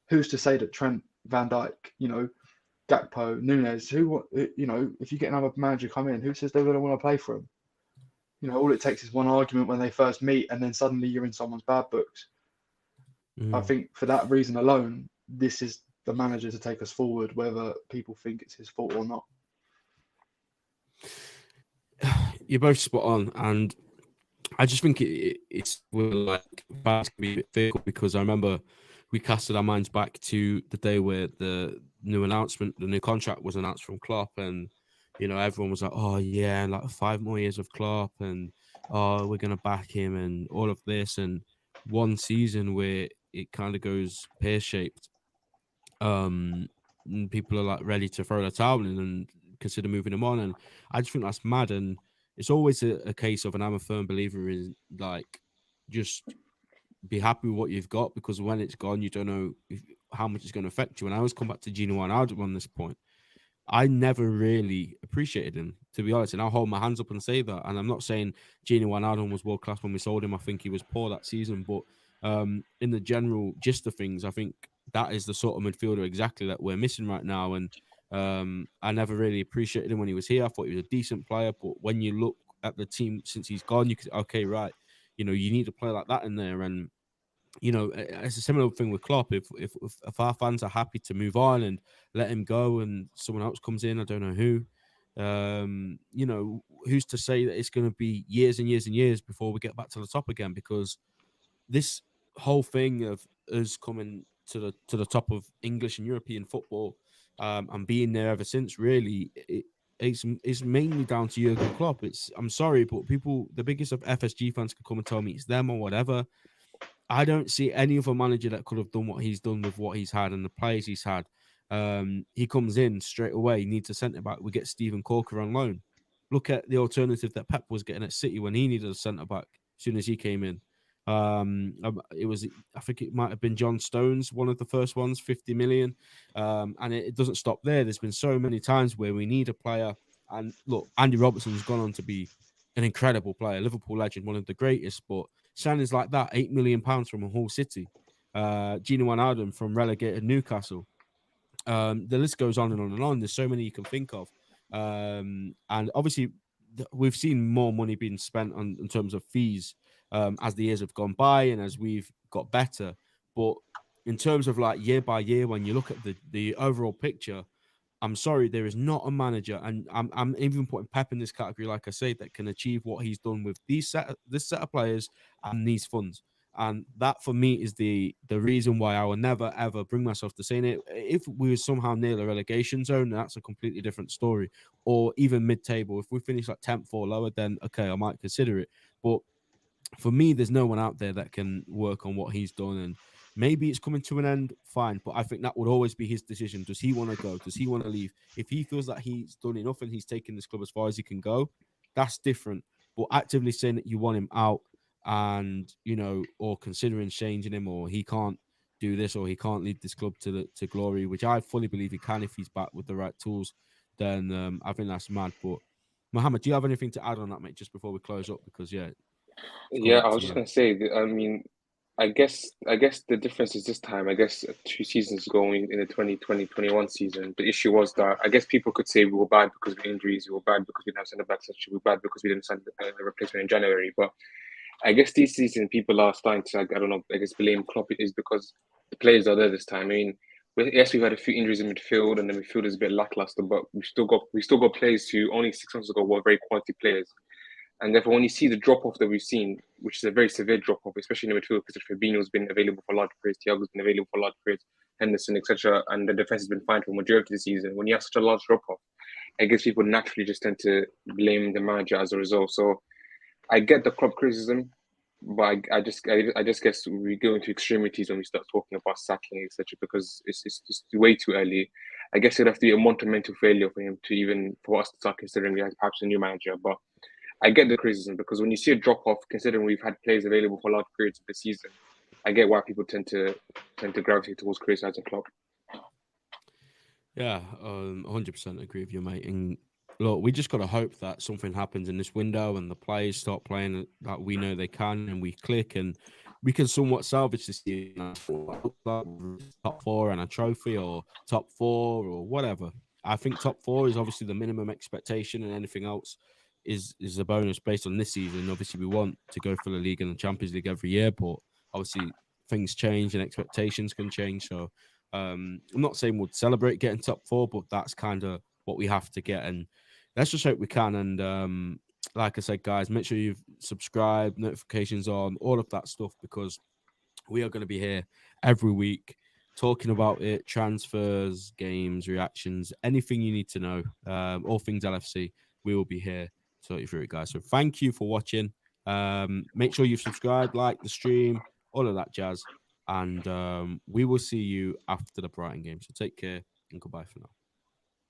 Who's to say that Trent, Van Dijk, Gakpo, Nunes, if you get another manager come in, who says they're going to want to play for him? All it takes is one argument when they first meet, and then suddenly you're in someone's bad books. I think for that reason alone, this is the manager to take us forward, whether people think it's his fault or not. You're both spot on, and I just think it's like bad to be a bit fickle, because I remember we casted our minds back to the day where the new contract was announced from Klopp, and everyone was like, "Oh yeah, like 5 more years of Klopp, and we're gonna back him, and all of this." And one season where it kind of goes pear-shaped, and people are like ready to throw the towel in and consider moving him on, and I just think that's mad. And it's always a case of, and I'm a firm believer in, like, just be happy with what you've got, because when it's gone, you don't know how much it's going to affect you. And I always come back to Gini Wijnaldum on this point. I never really appreciated him, to be honest, and I'll hold my hands up and say that. And I'm not saying Gini Wijnaldum was world class when we sold him. I think he was poor that season, but in the general gist of things, I think that is the sort of midfielder exactly that we're missing right now. And I never really appreciated him when he was here. I thought he was a decent player, but when you look at the team since he's gone, you could, okay, right, you need a player like that in there. And it's a similar thing with Klopp. If our fans are happy to move on and let him go, and someone else comes in, I don't know who, who's to say that it's going to be years and years and years before we get back to the top again? Because this whole thing of us coming to the top of English and European football, and being there ever since, really, it's mainly down to Jurgen Klopp. I'm sorry, but the biggest of FSG fans could come and tell me it's them or whatever. I don't see any other manager that could have done what he's done with what he's had and the players he's had. He comes in straight away, he needs a centre-back. We get Steven Corker on loan. Look at the alternative that Pep was getting at City when he needed a centre-back as soon as he came in. I think it might have been John Stones, one of the first ones, 50 million. And it doesn't stop there. There's been so many times where we need a player And look, Andy Robertson's gone on to be an incredible player, Liverpool legend, one of the greatest. But signings like that, £8 million from Hull City, Gino Wijnaldum from relegated Newcastle. The list goes on and on and on. There's so many you can think of. And obviously, we've seen more money being spent on in terms of fees as the years have gone by and as we've got better. But in terms of like year by year, when you look at the overall picture, I'm sorry, there is not a manager, and I'm even putting Pep in this category, like I say, that can achieve what he's done with this set of players and these funds. And that for me is the reason why I will never ever bring myself to saying it. If we were somehow near the relegation zone, that's a completely different story. Or even mid-table, if we finish like 10th or lower, then okay, I might consider it. But for me, there's no one out there that can work on what he's done. And maybe it's coming to an end, fine. But I think that would always be his decision. Does he want to go? Does he want to leave? If he feels that he's done enough and he's taken this club as far as he can go, that's different. But actively saying that you want him out and, you know, or considering changing him, or he can't do this, or he can't lead this club to glory, which I fully believe he can if he's back with the right tools, then I think that's mad. But Mohamud, do you have anything to add on that, mate, just before we close up? Because, yeah, Yeah, I was just gonna say that, I mean, I guess the difference is this time, I guess 2 seasons ago in the 2020-21 season, the issue was that I guess people could say we were bad because of injuries, we were bad because we didn't have centre backs, we were bad because we didn't sign the replacement in January. But I guess this season people are starting to, I don't know, I guess blame Klopp is because the players are there this time. I mean, yes, we've had a few injuries in midfield, and the midfield is a bit lackluster, but we still got players who only 6 months ago were very quality players. And therefore, when you see the drop-off that we've seen, which is a very severe drop-off, especially in the midfield, because Fabinho's been available for large periods, Thiago's been available for large periods, Henderson, etc., and the defense has been fine for the majority of the season. When you have such a large drop-off, I guess people naturally just tend to blame the manager as a result. So I get the club criticism, but I just guess we go into extremities when we start talking about sacking, etc., because it's just way too early. I guess it'd have to be a monumental failure for him to even for us to start considering perhaps a new manager, but I get the criticism because when you see a drop off, considering we've had players available for large periods of the season, I get why people tend to gravitate towards criticizing Klopp. Yeah, 100% agree with you, mate. And look, we just got to hope that something happens in this window and the players start playing that we know they can, and we click and we can somewhat salvage this season. Top four and a trophy, or top four, or whatever. I think top four is obviously the minimum expectation, and anything else is a bonus based on this season. Obviously, we want to go for the league and the Champions League every year, but obviously things change and expectations can change. So I'm not saying we'll celebrate getting top four, but that's kind of what we have to get. And let's just hope we can. And like I said, guys, make sure you've subscribed, notifications on, all of that stuff, because we are going to be here every week talking about it, transfers, games, reactions, anything you need to know, all things LFC. We will be here to talk you through it, guys. So thank you for watching. Make sure you've subscribed, like the stream, all of that jazz. And we will see you after the Brighton game. So take care and goodbye for now.